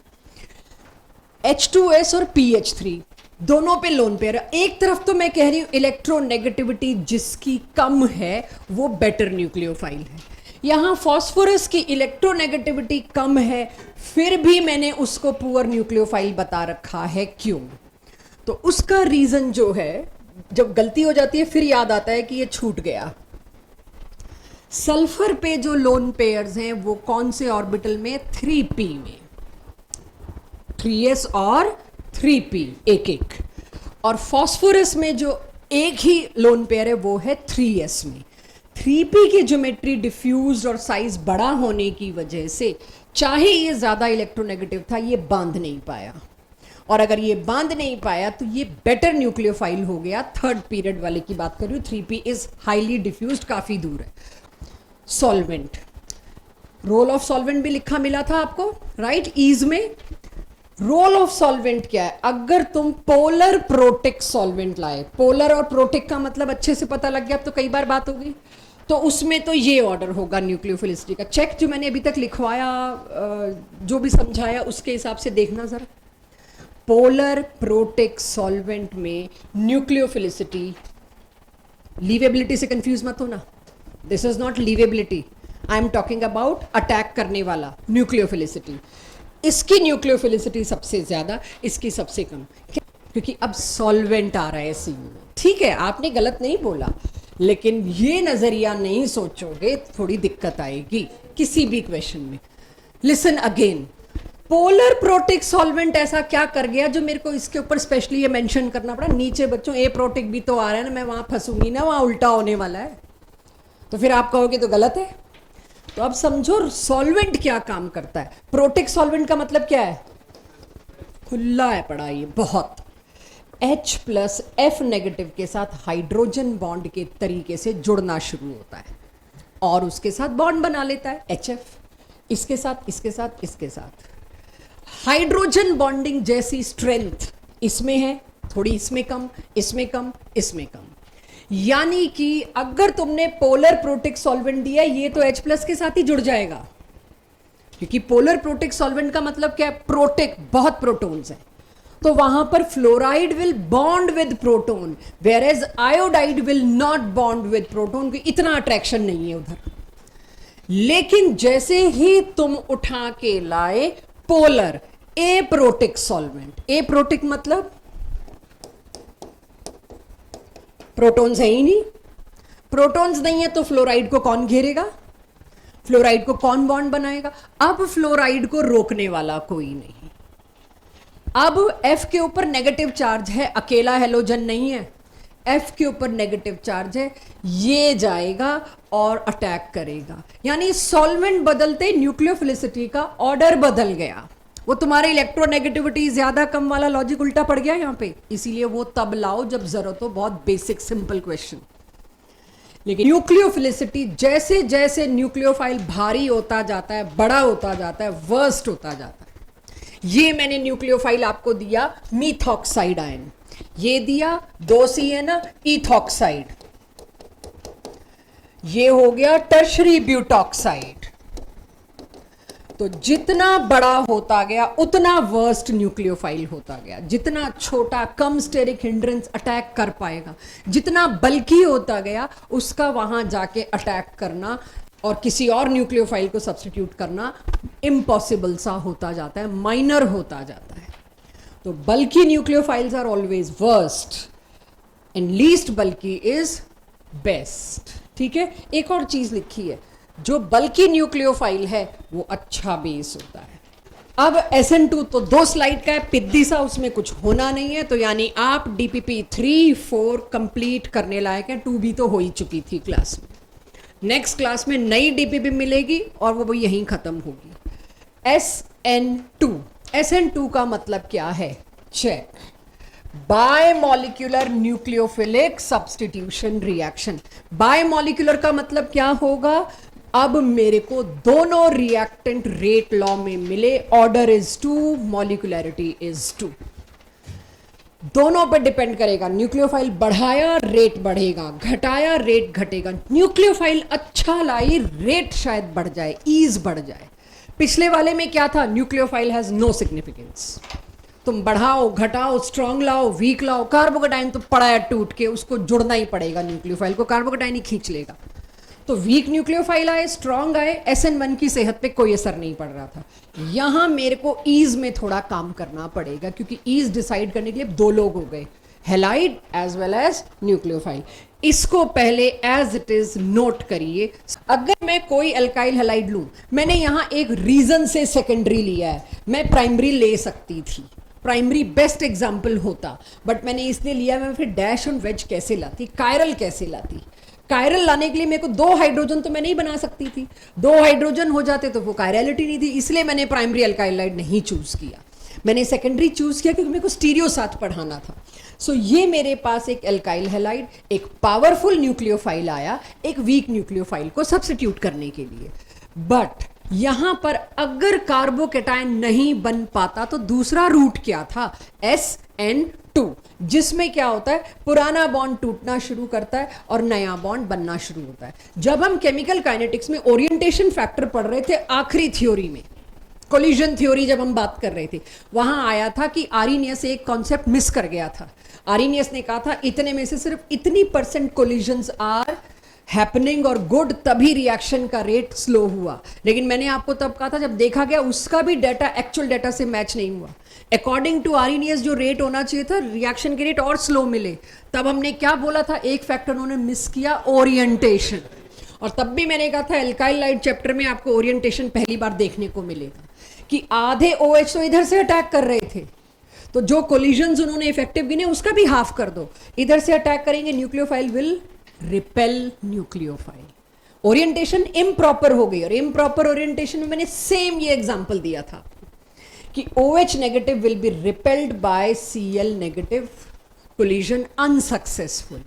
Speaker 1: H2S और PH3 दोनों पे लोन पेयर है। एक तरफ तो मैं कह रही हूं इलेक्ट्रोनेगेटिविटी जिसकी कम है वो बेटर न्यूक्लियोफाइल है। यहां फास्फोरस की इलेक्ट्रोनेगेटिविटी कम है, फिर भी मैंने उसको पुअर न्यूक्लियोफाइल बता रखा है। क्यों? तो उसका रीजन जो है, जब गलती हो जाती है फिर याद आता है कि ये छूट गया। सल्फर पे जो लोन पेयर्स हैं वो कौन से ऑर्बिटल में? 3p में, 3s और 3p एक। और फास्फोरस में जो एक ही लोन पेयर है वो है 3s में। 3p की ज्योमेट्री डिफ्यूज और साइज बड़ा होने की वजह से चाहे ये ज्यादा इलेक्ट्रोनेगेटिव था, ये बांध नहीं पाया। और अगर ये बांध नहीं पाया तो ये बेटर न्यूक्लियोफाइल हो गया। थर्ड पीरियड वाले की बात कर रही हूं। 3p इज हाईली डिफ्यूज्ड, काफी दूर है। सॉल्वेंट, रोल ऑफ सॉल्वेंट भी लिखा मिला था आपको, राइट? ईज में रोल ऑफ सॉल्वेंट क्या है? अगर तुम पोलर प्रोटिक सॉल्वेंट लाए, पोलर और प्रोटिक का मतलब अच्छे से पता लग गया, अब तो कई बार बात हो गई, तो उसमें तो ये ऑर्डर होगा न्यूक्लियोफिलिसिटी का। चेक जो मैंने अभी तक लिखवाया, जो भी समझाया उसके हिसाब से देखना जरा। पोलर प्रोटिक सॉल्वेंट में न्यूक्लियोफिलिसिटी, लीवेबिलिटी से कंफ्यूज मत होना, this is not leavability, I am talking about attack करने वाला न्यूक्लियोफिलिसिटी। इसकी न्यूक्लियोफिलिसिटी सबसे ज्यादा, इसकी सबसे कम, क्योंकि अब सॉल्वेंट आ रहा है सीन में। ठीक है, आपने गलत नहीं बोला, लेकिन ये नजरिया नहीं सोचोगे थोड़ी दिक्कत आएगी किसी भी क्वेश्चन में। Listen again, polar protic solvent ऐसा क्या कर गया जो मेरे को इसके ऊपर स्पेशली ये मेंशन करना पड़ा? नीचे बच्चों ए प्रोटिक भी तो आ रहा है ना, मैं वहां फंसूंगी ना, वहां उल्टा होने वाला है, तो फिर आप कहोगे तो गलत है। तो अब समझो सॉल्वेंट क्या काम करता है। प्रोटिक सॉल्वेंट का मतलब क्या है? खुला है पड़ा ये बहुत। H प्लस F नेगेटिव के साथ हाइड्रोजन बॉन्ड के तरीके से जुड़ना शुरू होता है और उसके साथ बॉन्ड बना लेता है HF, इसके साथ, इसके साथ, इसके साथ। हाइड्रोजन बॉन्डिंग जैसी स्ट्रेंथ इसमें है, थोड़ी इसमें कम, इसमें कम, इसमें कम। यानी कि अगर तुमने पोलर प्रोटिक सॉल्वेंट दिया, ये तो H प्लस के साथ ही जुड़ जाएगा, क्योंकि पोलर प्रोटिक सॉल्वेंट का मतलब क्या है, प्रोटिक, बहुत प्रोटॉन्स है, तो वहां पर fluoride will bond with proton, whereas iodide will not bond with proton, इतना अट्रैक्शन नहीं है उधर। लेकिन जैसे ही तुम उठा के लाए पोलर एप्रोटिक सॉल्वेंट, एप्रोटिक मतलब प्रोटॉन्स है ही नहीं, प्रोटॉन्स नहीं है तो फ्लोराइड को कौन घेरेगा, फ्लोराइड को कौन बॉन्ड बनाएगा? अब फ्लोराइड को रोकने वाला कोई नहीं। अब F के ऊपर नेगेटिव चार्ज है, अकेला हेलोजन नहीं है, F के ऊपर नेगेटिव चार्ज है, ये जाएगा और अटैक करेगा। यानी सॉल्वेंट बदलते न्यूक्लियोफिलिसिटी का ऑर्डर बदल गया। वो तुम्हारे इलेक्ट्रोनेगेटिविटी ज्यादा कम वाला लॉजिक उल्टा पड़ गया यहां पे, इसीलिए वो तब लाओ जब जरूरत हो, बहुत बेसिक सिंपल क्वेश्चन। लेकिन न्यूक्लियोफिलिसिटी जैसे जैसे न्यूक्लियोफाइल भारी होता जाता है, बड़ा होता जाता है, वर्स्ट होता जाता है। ये मैंने न्यूक्लियोफाइल आपको दिया मीथॉक्साइड आयन, ये दिया 2CN इथॉक्साइड, ये हो गया टर्शरी ब्यूटॉक्साइड। तो जितना बड़ा होता गया उतना वर्स्ट न्यूक्लियोफाइल होता गया, जितना छोटा कम स्टेरिक हिंड्रेंस अटैक कर पाएगा, जितना बल्कि होता गया उसका वहां जाके अटैक करना और किसी और न्यूक्लियोफाइल को सब्स्टिट्यूट करना इम्पॉसिबल सा होता जाता है, माइनर होता जाता है। तो bulky nucleophiles are always worst and least bulky is best. ठीक है, एक और चीज लिखी है, जो बल्कि न्यूक्लियोफाइल है वो अच्छा बेस होता है। अब SN2 तो 2 स्लाइड का है, पिद्दी सा, उसमें कुछ होना नहीं है, तो यानी आप DPP 3, 4 कंप्लीट करने लायक है। 2B तो हो ही चुकी थी क्लास में, नेक्स्ट क्लास में नई DPP मिलेगी और वो यहीं खत्म होगी। SN2 का मतलब क्या है, check, bimolecular nucleophilic substitution reaction. Bimolecular का मतलब क्या होगा, अब मेरे को दोनों रिएक्टेंट रेट लॉ में मिले, ऑर्डर इज 2, मॉलिक्यूलैरिटी इज 2, दोनों पर डिपेंड करेगा। न्यूक्लियोफाइल बढ़ाया रेट बढ़ेगा, घटाया रेट घटेगा। न्यूक्लियोफाइल अच्छा लाई रेट शायद बढ़ जाए, ईज बढ़ जाए। पिछले वाले में क्या था, न्यूक्लियोफाइल हैज नो सिग्निफिकेंस, तुम बढ़ाओ घटाओ, स्ट्रॉन्ग लाओ वीक लाओ, कार्बोकेटाइन तो पड़ा है टूट के, उसको जुड़ना ही पड़ेगा, न्यूक्लियोफाइल को कार्बोकेटाइन ही खींच लेगा। तो वीक न्यूक्लियोफाइल आए, स्ट्रॉन्ग आए, SN1 की सेहत पे कोई असर नहीं पड़ रहा था। यहां मेरे को ईज में थोड़ा काम करना पड़ेगा, क्योंकि ईज डिसाइड करने के लिए 2 लोग हो गए, halide as well as nucleophile. इसको पहले एज इट इज नोट करिए। अगर मैं कोई अल्काइल हेलाइड लूं, मैंने यहां एक रीजन से सेकेंडरी लिया है, मैं प्राइमरी ले सकती थी, प्राइमरी बेस्ट एग्जाम्पल होता, बट मैंने इसलिए लिया, मैं फिर डैश और वेज कैसे लाती, कायरल कैसे लाती। कायरल लाने के लिए मेरे को 2 हाइड्रोजन तो मैं नहीं बना सकती थी, 2 हाइड्रोजन हो जाते तो वो कायरलिटी नहीं थी, इसलिए मैंने प्राइमरी अल्काइल हाइलाइड नहीं चूज किया, मैंने सेकेंडरी चूज किया क्योंकि मेरे को स्टीरियो साथ पढ़ाना था। सो ये मेरे पास एक अल्काइल हैलाइड, एक पावरफुल न्यूक्लियोफाइल आया, एक वीक न्यूक्लियोफाइल को सब्स्टिट्यूट करने के लिए। बट यहां पर अगर कार्बोकेटाइन नहीं बन पाता तो दूसरा रूट क्या था, SN2, जिसमें क्या होता है, पुराना बॉन्ड टूटना शुरू करता है और नया बॉन्ड बनना शुरू होता है। जब हम केमिकल काइनेटिक्स में ओरिएंटेशन फैक्टर पढ़ रहे थे, आखिरी थ्योरी में कोलिजन थ्योरी जब हम बात कर रहे थे, वहां आया था कि आर्रीनियस एक कॉन्सेप्ट मिस कर गया था। आर्रीनियस ने कहा था इतने में से सिर्फ इतनी % कोलिजन्स आर हैपनिंग और गुड, तभी रिएक्शन का रेट स्लो हुआ। लेकिन मैंने आपको तब कहा था, जब देखा गया उसका भी डाटा एक्चुअल डाटा से मैच नहीं हुआ। अकॉर्डिंग टू आर्रीनियस जो रेट होना चाहिए था, रिएक्शन के रेट और स्लो मिले। तब हमने क्या बोला था, एक फैक्टर उन्होंने मिस किया, ओरिएंटेशन। और तब भी मैंने कहा था एल्काइल लाइट चैप्टर में आपको ओरिएंटेशन पहली बार देखने को मिलेगा कि आधे OH तो इधर से अटैक कर रहे थे, तो जो कोलिजन्स उन्होंने इफेक्टिव गिने उसका भी हाफ कर दो, इधर से अटैक करेंगे, nucleophile will repel nucleophile. Orientation improper हो गई, और इम्प्रॉपर ओरिएंटेशन में मैंने सेम ये एग्जांपल दिया था कि OH negative will be repelled by Cl negative, collision unsuccessful.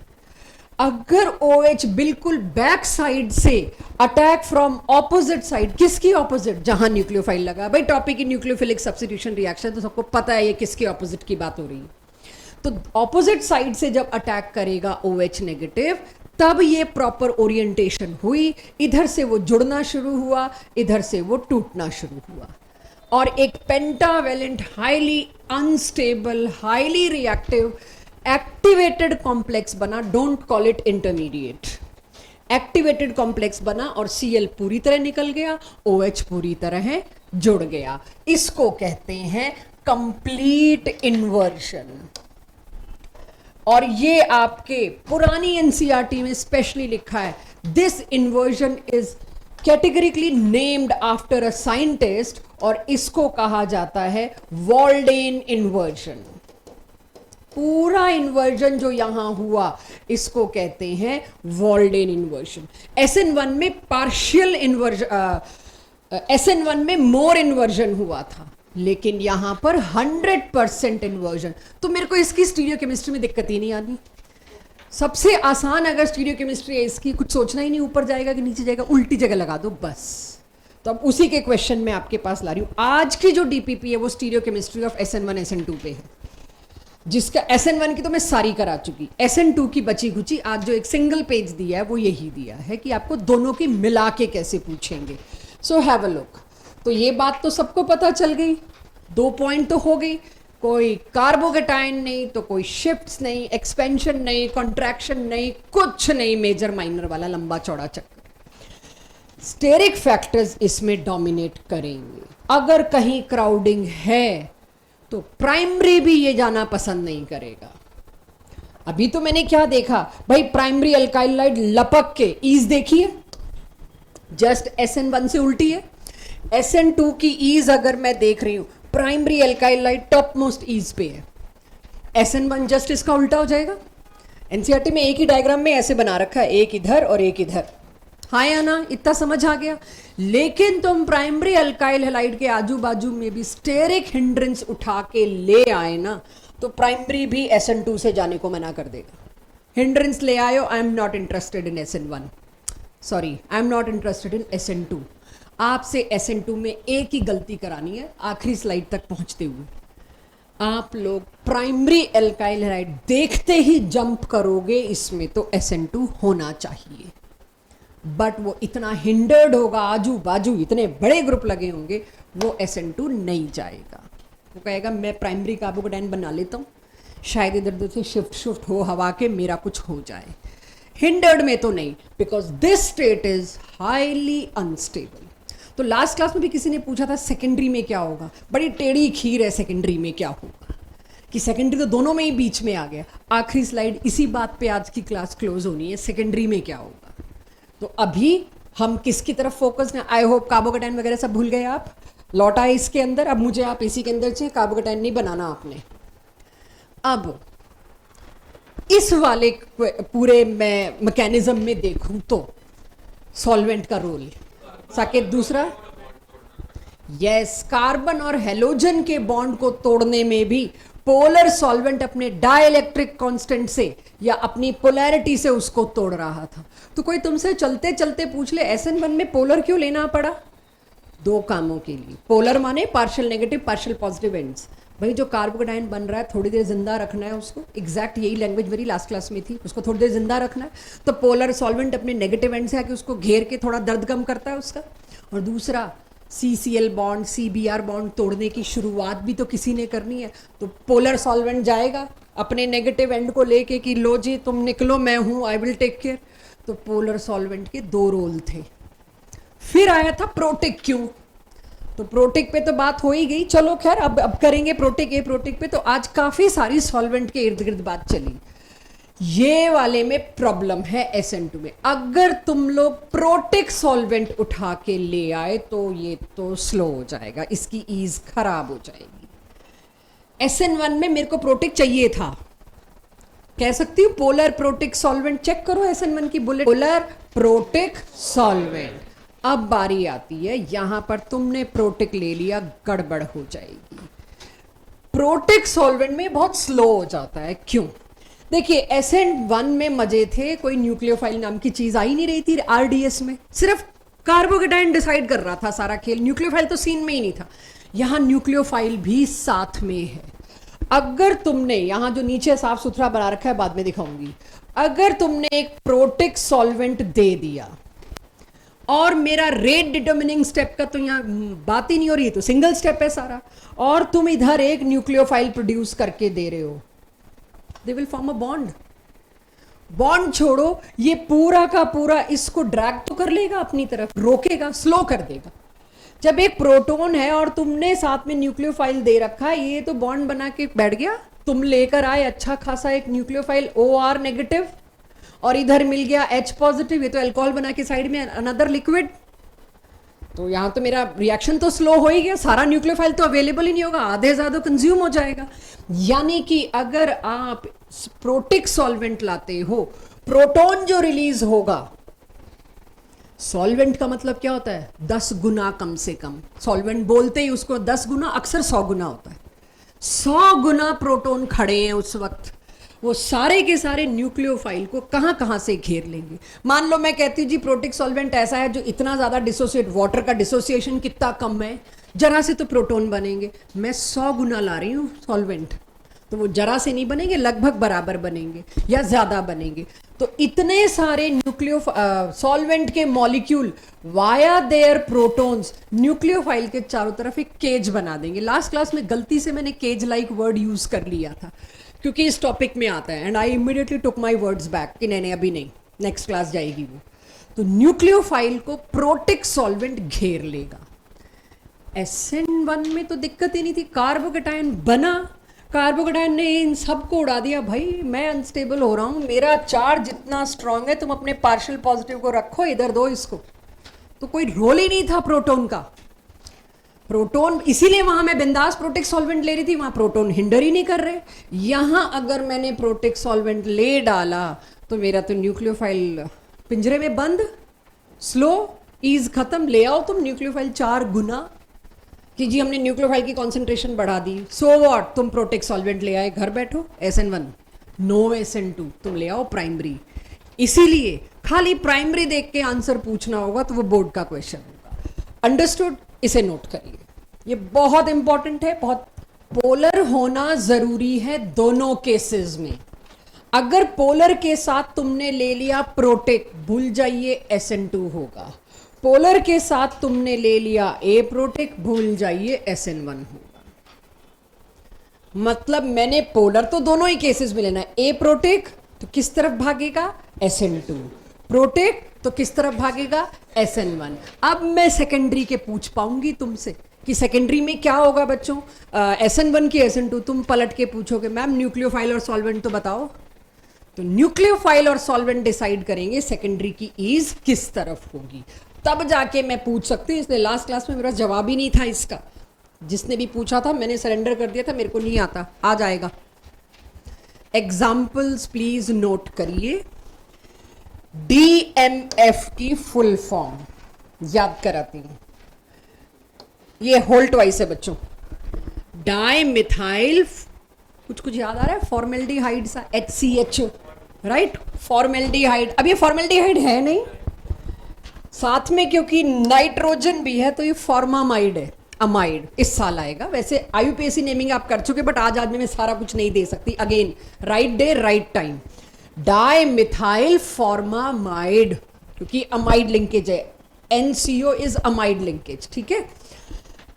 Speaker 1: अगर OH बिल्कुल बैक साइड से अटैक फ्रॉम ऑपोजिट साइड, किसकी ऑपोजिट, जहां न्यूक्लियोफाइल लगा, भाई टॉपिक की न्यूक्लियोफिलिक सब्स्टिट्यूशन रिएक्शन, तो सबको पता है ये किसके ऑपोजिट की बात हो रही है। तो ऑपोजिट साइड से जब अटैक करेगा OH नेगेटिव, तब ये प्रॉपर ओरिएंटेशन हुई, इधर से वो जुड़ना शुरू हुआ, इधर से वो टूटना शुरू हुआ, और एक pentavalent highly unstable highly reactive activated complex बना. Don't call it intermediate. Activated complex बना और Cl पूरी तरह निकल गया, OH पूरी तरह जुड़ गया. इसको कहते हैं कंप्लीट इन्वर्जन. और ये आपके पुरानी एनसीईआरटी में स्पेशली लिखा है, this inversion is categorically named after a scientist, और इसको कहा जाता है वॉल्डेन इन्वर्जन. पूरा इन्वर्जन जो यहां हुआ इसको कहते हैं वॉल्डेन इन्वर्जन. SN1 में पार्शियल इन्वर्जन, SN1 में मोर इन्वर्जन हुआ था, लेकिन यहां पर 100% इन्वर्जन. तो मेरे को इसकी स्टीरियो केमिस्ट्री में दिक्कत ही नहीं आनी. सबसे आसान अगर स्टीरियो केमिस्ट्री है इसकी, कुछ सोचना ही नहीं, ऊपर जाएगा कि नीचे जाएगा, उल्टी जगह लगा दो बस. तो अब उसी के क्वेश्चन में आपके पास ला रही हूं. आज की जो डीपीपी है वो stereo chemistry of SN1 SN2 पे है, जिसका SN1 की तो मैं सारी करा चुकी. SN2 की बची खुची आज जो एक सिंगल पेज दिया है वो यही दिया है कि आपको दोनों की मिला के कैसे पूछेंगे. So have a look. तो ये बात तो सबको पता चल गई, 2 पॉइंट तो हो गई. कोई कार्बोकेटाइन नहीं तो कोई शिफ्ट्स नहीं, एक्सपेंशन नहीं, कॉन्ट्रैक्शन नहीं, कुछ नहीं, मेजर माइनर वाला लंबा चौड़ा चक्कर. स्टेरिक फैक्टर्स इसमें डोमिनेट करेंगे. अगर कहीं क्राउडिंग है तो प्राइमरी भी ये जाना पसंद नहीं करेगा. अभी तो मैंने क्या देखा भाई, प्राइमरी अल्काइलाइड लपक के ईज देखिए, जस्ट SN1 से उल्टी है. SN2 की ईज अगर मैं देख रही हूं, प्राइमरी अल्काइलाइड टॉप मोस्ट ईज पे है, SN1 जस्ट इसका उल्टा हो जाएगा. एनसीईआरटी में एक ही डायग्राम में ऐसे बना रखा है, एक इधर और एक इधर. हाँ या ना, इतना समझ आ गया. लेकिन तुम प्राइमरी अल्काइल हैलाइड के आजू बाजू में भी स्टेरिक हिंड्रेंस उठा के ले आए ना, तो प्राइमरी भी SN2 से जाने को मना कर देगा. हिंड्रेंस ले आयो, आई am not interested in SN1, sorry I am not interested in SN2. आपसे SN2 में एक ही गलती करानी है, आखिरी स्लाइड तक पहुंचते हुए आप लोग प्राइमरी अल्काइल हैलाइड देखते ही जंप करोगे इसमें तो SN2 होना चाहिए. बट वो इतना हिंडर्ड होगा, आजू बाजू इतने बड़े ग्रुप लगे होंगे, वो SN2 नहीं जाएगा. वो कहेगा मैं प्राइमरी कार्बोकेटाइन बना लेता हूँ, शायद इधर उधर से शिफ्ट हो हवा के, मेरा कुछ हो जाए. हिंडर्ड में तो नहीं, because this state is highly unstable. तो लास्ट क्लास में भी किसी ने पूछा था सेकेंडरी में क्या होगा. बड़ी टेढ़ी खीर है सेकेंडरी में क्या होगा, कि सेकेंडरी तो दोनों में ही बीच में आ गया. आखिरी स्लाइड इसी बात पे आज की क्लास क्लोज होनी है, सेकेंडरी में क्या होगा. तो अभी हम किसकी तरफ फोकस हैं. आई होप कार्बोकेटाइन वगैरह सब भूल गए आप, लौटा है इसके अंदर. अब मुझे आप इसी के अंदर चाहिए, कार्बोकेटाइन नहीं बनाना आपने. अब इस वाले पूरे मैं मैकेनिज्म में देखूं तो सॉल्वेंट का रोल, साकेत दूसरा, यस, कार्बन और हेलोजन के बॉन्ड को तोड़ने में भी पोलर सॉल्वेंट अपने डाइलेक्ट्रिक कांस्टेंट से या अपनी पोलैरिटी से उसको तोड़ रहा था. तो कोई तुमसे चलते चलते पूछ ले SN1 में पोलर क्यों लेना पड़ा. 2 कामों के लिए. पोलर माने partial negative partial positive ends. भाई जो कार्बोकेटाइन बन रहा है थोड़ी देर जिंदा रखना है उसको, एग्जैक्ट यही लैंग्वेज मेरी लास्ट क्लास में थी, उसको थोड़ी देर जिंदा रखना है. तो पोलर सॉल्वेंट अपने नेगेटिव एंड से आके उसको घेर के थोड़ा दर्द कम करता है उसका. और दूसरा CCl बॉन्ड CBr बॉन्ड तोड़ने की शुरुआत भी तो किसी ने करनी है. तो पोलर सॉल्वेंट जाएगा अपने नेगेटिव एंड को लेके कि लो जी तुम निकलो, मैं हूं, आई विल टेक केयर. तो पोलर सॉल्वेंट के 2 रोल थे. फिर आया था प्रोटिक. क्यों, तो प्रोटिक पे तो बात हो ही गई. चलो खैर अब करेंगे प्रोटिक ए प्रोटिक पे. तो आज काफी सारी सॉल्वेंट के इर्द गिर्द बात चली. ये वाले में प्रॉब्लम है SN2 में. अगर तुम लोग प्रोटिक सॉल्वेंट उठा के ले आए तो ये तो स्लो हो जाएगा, इसकी ईज खराब हो जाएगी. SN1 में मेरे को प्रोटिक चाहिए था, कह सकती हूँ पोलर प्रोटिक सॉल्वेंट. चेक करो SN1 की बुलेट, पोलर प्रोटिक सॉल्वेंट. अब बारी आती है, यहां पर तुमने प्रोटिक ले लिया, गड़बड़ हो जाएगी. प्रोटिक सॉल्वेंट में बहुत स्लो हो जाता है. क्यों, देखिए SN1 में मजे थे, कोई न्यूक्लियोफाइल नाम की चीज आई नहीं रही थी RDS में, सिर्फ कार्बोकेटाइन डिसाइड कर रहा था सारा खेल. न्यूक्लियोफाइल तो सीन में ही नहीं था. यहां न्यूक्लियोफाइल भी साथ में है. अगर तुमने यहां जो नीचे साफ सुथरा बना रखा है बाद में दिखाऊंगी, अगर तुमने एक प्रोटिक सॉल्वेंट दे दिया और मेरा रेट डिटर्मिनिंग स्टेप का तो यहाँ बात ही नहीं हो रही है, तो सिंगल स्टेप है सारा, और तुम इधर एक न्यूक्लियोफाइल प्रोड्यूस करके दे रहे हो, they will form a bond. Bond छोड़ो, ये पूरा का पूरा इसको ड्रैग तो कर लेगा अपनी तरफ, रोकेगा, स्लो कर देगा। जब एक प्रोटॉन है और तुमने साथ में न्यूक्लियोफाइल दे रखा है, ये तो बॉन्ड बना के बैठ गया। तुम लेकर आए अच्छा खासा एक न्यूक्लियोफाइल OR नेगेटिव, और इधर मिल गया H पॉजिटिव, ये तो अल्कोहल बना के साइड में अनदर लिक्विड। तो यहां तो मेरा रिएक्शन तो स्लो हो ही गया, सारा न्यूक्लियोफाइल तो अवेलेबल ही नहीं होगा, आधे ज्यादा कंज्यूम हो जाएगा। यानी कि अगर आप प्रोटिक सॉल्वेंट लाते हो, प्रोटॉन जो रिलीज होगा, सॉल्वेंट का मतलब क्या होता है, 10 गुना कम से कम। सॉल्वेंट बोलते ही उसको 10 गुना, अक्सर 100 गुना होता है। 100 गुना प्रोटॉन खड़े हैं उस वक्त, वो सारे के सारे न्यूक्लियोफाइल को कहां कहां से घेर लेंगे। मान लो मैं कहती हूँ जी प्रोटिक सॉल्वेंट ऐसा है जो इतना ज्यादा डिसोसिएट, वाटर का डिसोसिएशन कितना कम है, जरा से तो प्रोटॉन बनेंगे। मैं 100 गुना ला रही हूँ सॉल्वेंट, तो वो जरा से नहीं बनेंगे, लगभग बराबर बनेंगे या ज्यादा बनेंगे। तो इतने सारे सॉल्वेंट के molecule via their protons nucleophile के चारों तरफ एक केज बना देंगे। लास्ट क्लास में गलती से मैंने केज लाइक वर्ड यूज कर लिया था क्योंकि इस टॉपिक में आता है, and I immediately took my words back कि नहीं अभी नहीं, नेक्स्ट क्लास जाएगी वो। तो न्यूक्लियोफाइल को प्रोटिक सॉल्वेंट घेर लेगा। SN1 में तो दिक्कत ही नहीं थी, कार्बोकेटायन बना, कार्बोकेटायन ने इन सबको उड़ा दिया। भाई मैं अनस्टेबल हो रहा हूं, मेरा चार्ज जितना स्ट्रांग है, तुम अपने पार्शियल पॉजिटिव को रखो, इधर दो इसको। तो कोई रोल ही नहीं था प्रोटॉन का। प्रोटॉन, इसीलिए वहां मैं बिंदास प्रोटिक सॉल्वेंट ले रही थी, वहां प्रोटॉन हिंडर ही नहीं कर रहे। यहां अगर मैंने प्रोटिक सॉल्वेंट ले डाला तो मेरा तो न्यूक्लियोफाइल पिंजरे में बंद, स्लो, ईज खत्म। ले आओ तुम न्यूक्लियोफाइल 4 गुना कि जी हमने न्यूक्लियोफाइल की कॉन्सेंट्रेशन बढ़ा दी, सो व्हाट, तुम प्रोटिक सॉल्वेंट ले आए, घर बैठो। SN1 नो SN2 तुम ले आओ प्राइमरी। इसीलिए खाली प्राइमरी देख के आंसर पूछना होगा तो वो बोर्ड का क्वेश्चन होगा। अंडरस्टूड? इसे नोट करिए, ये बहुत इंपॉर्टेंट है, बहुत। पोलर होना जरूरी है दोनों केसेस में। अगर पोलर के साथ तुमने ले लिया प्रोटिक, भूल जाइए SN2 होगा। पोलर के साथ तुमने ले लिया A प्रोटिक, भूल जाइए SN1 होगा। मतलब मैंने पोलर तो दोनों ही केसेस में लेना है। A प्रोटिक तो किस तरफ भागेगा, SN2। प्रोटिक तो किस तरफ भागेगा, SN1। अब मैं सेकेंडरी के पूछ पाऊंगी तुमसे कि सेकेंडरी में क्या होगा बच्चों, SN1 की SN2। तुम पलट के पूछोगे मैम न्यूक्लियोफाइल और सॉल्वेंट तो बताओ। तो न्यूक्लियोफाइल और सॉल्वेंट डिसाइड करेंगे सेकेंडरी की ईज किस तरफ होगी, तब जाके मैं पूछ सकती हूँ। इसलिए लास्ट क्लास में मेरा जवाब ही नहीं था इसका, जिसने भी पूछा था मैंने सरेंडर कर दिया था, मेरे को नहीं आता, आ जाएगा। एग्जाम्पल्स प्लीज नोट करिए। DMF की फुल फॉर्म याद कराती हूं, ये होल्ट वाइस है बच्चों। डाई मिथाइल, कुछ कुछ याद आ रहा है, फॉर्मेल्डिहाइड सा, HCHO, राइट, फॉर्मेल्डिहाइड। अब ये फॉर्मेल्डिहाइड है नहीं साथ में, क्योंकि नाइट्रोजन भी है, तो ये फॉर्मामाइड है, अमाइड इस साल आएगा। वैसे IUPAC नेमिंग आप कर चुके, बट आज में सारा कुछ नहीं दे सकती। Again right day right time. Di methyl formamide, क्योंकि अमाइड लिंकेज है, NCO इज अमाइड लिंकेज, ठीक है।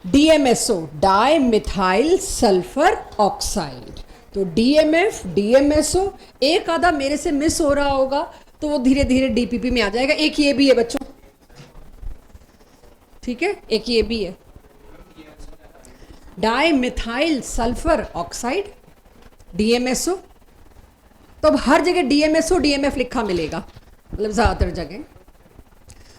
Speaker 1: DMSO, di methyl sulphur oxide. तो DMF, DMSO, एक आधा मेरे से मिस हो रहा होगा तो वो धीरे धीरे DPP में आ जाएगा। एक ये भी है बच्चों, ठीक है, एक ये भी है, di methyl sulphur oxide, DMSO। तो अब हर जगह DMSO DMF लिखा मिलेगा, मतलब ज्यादातर जगह।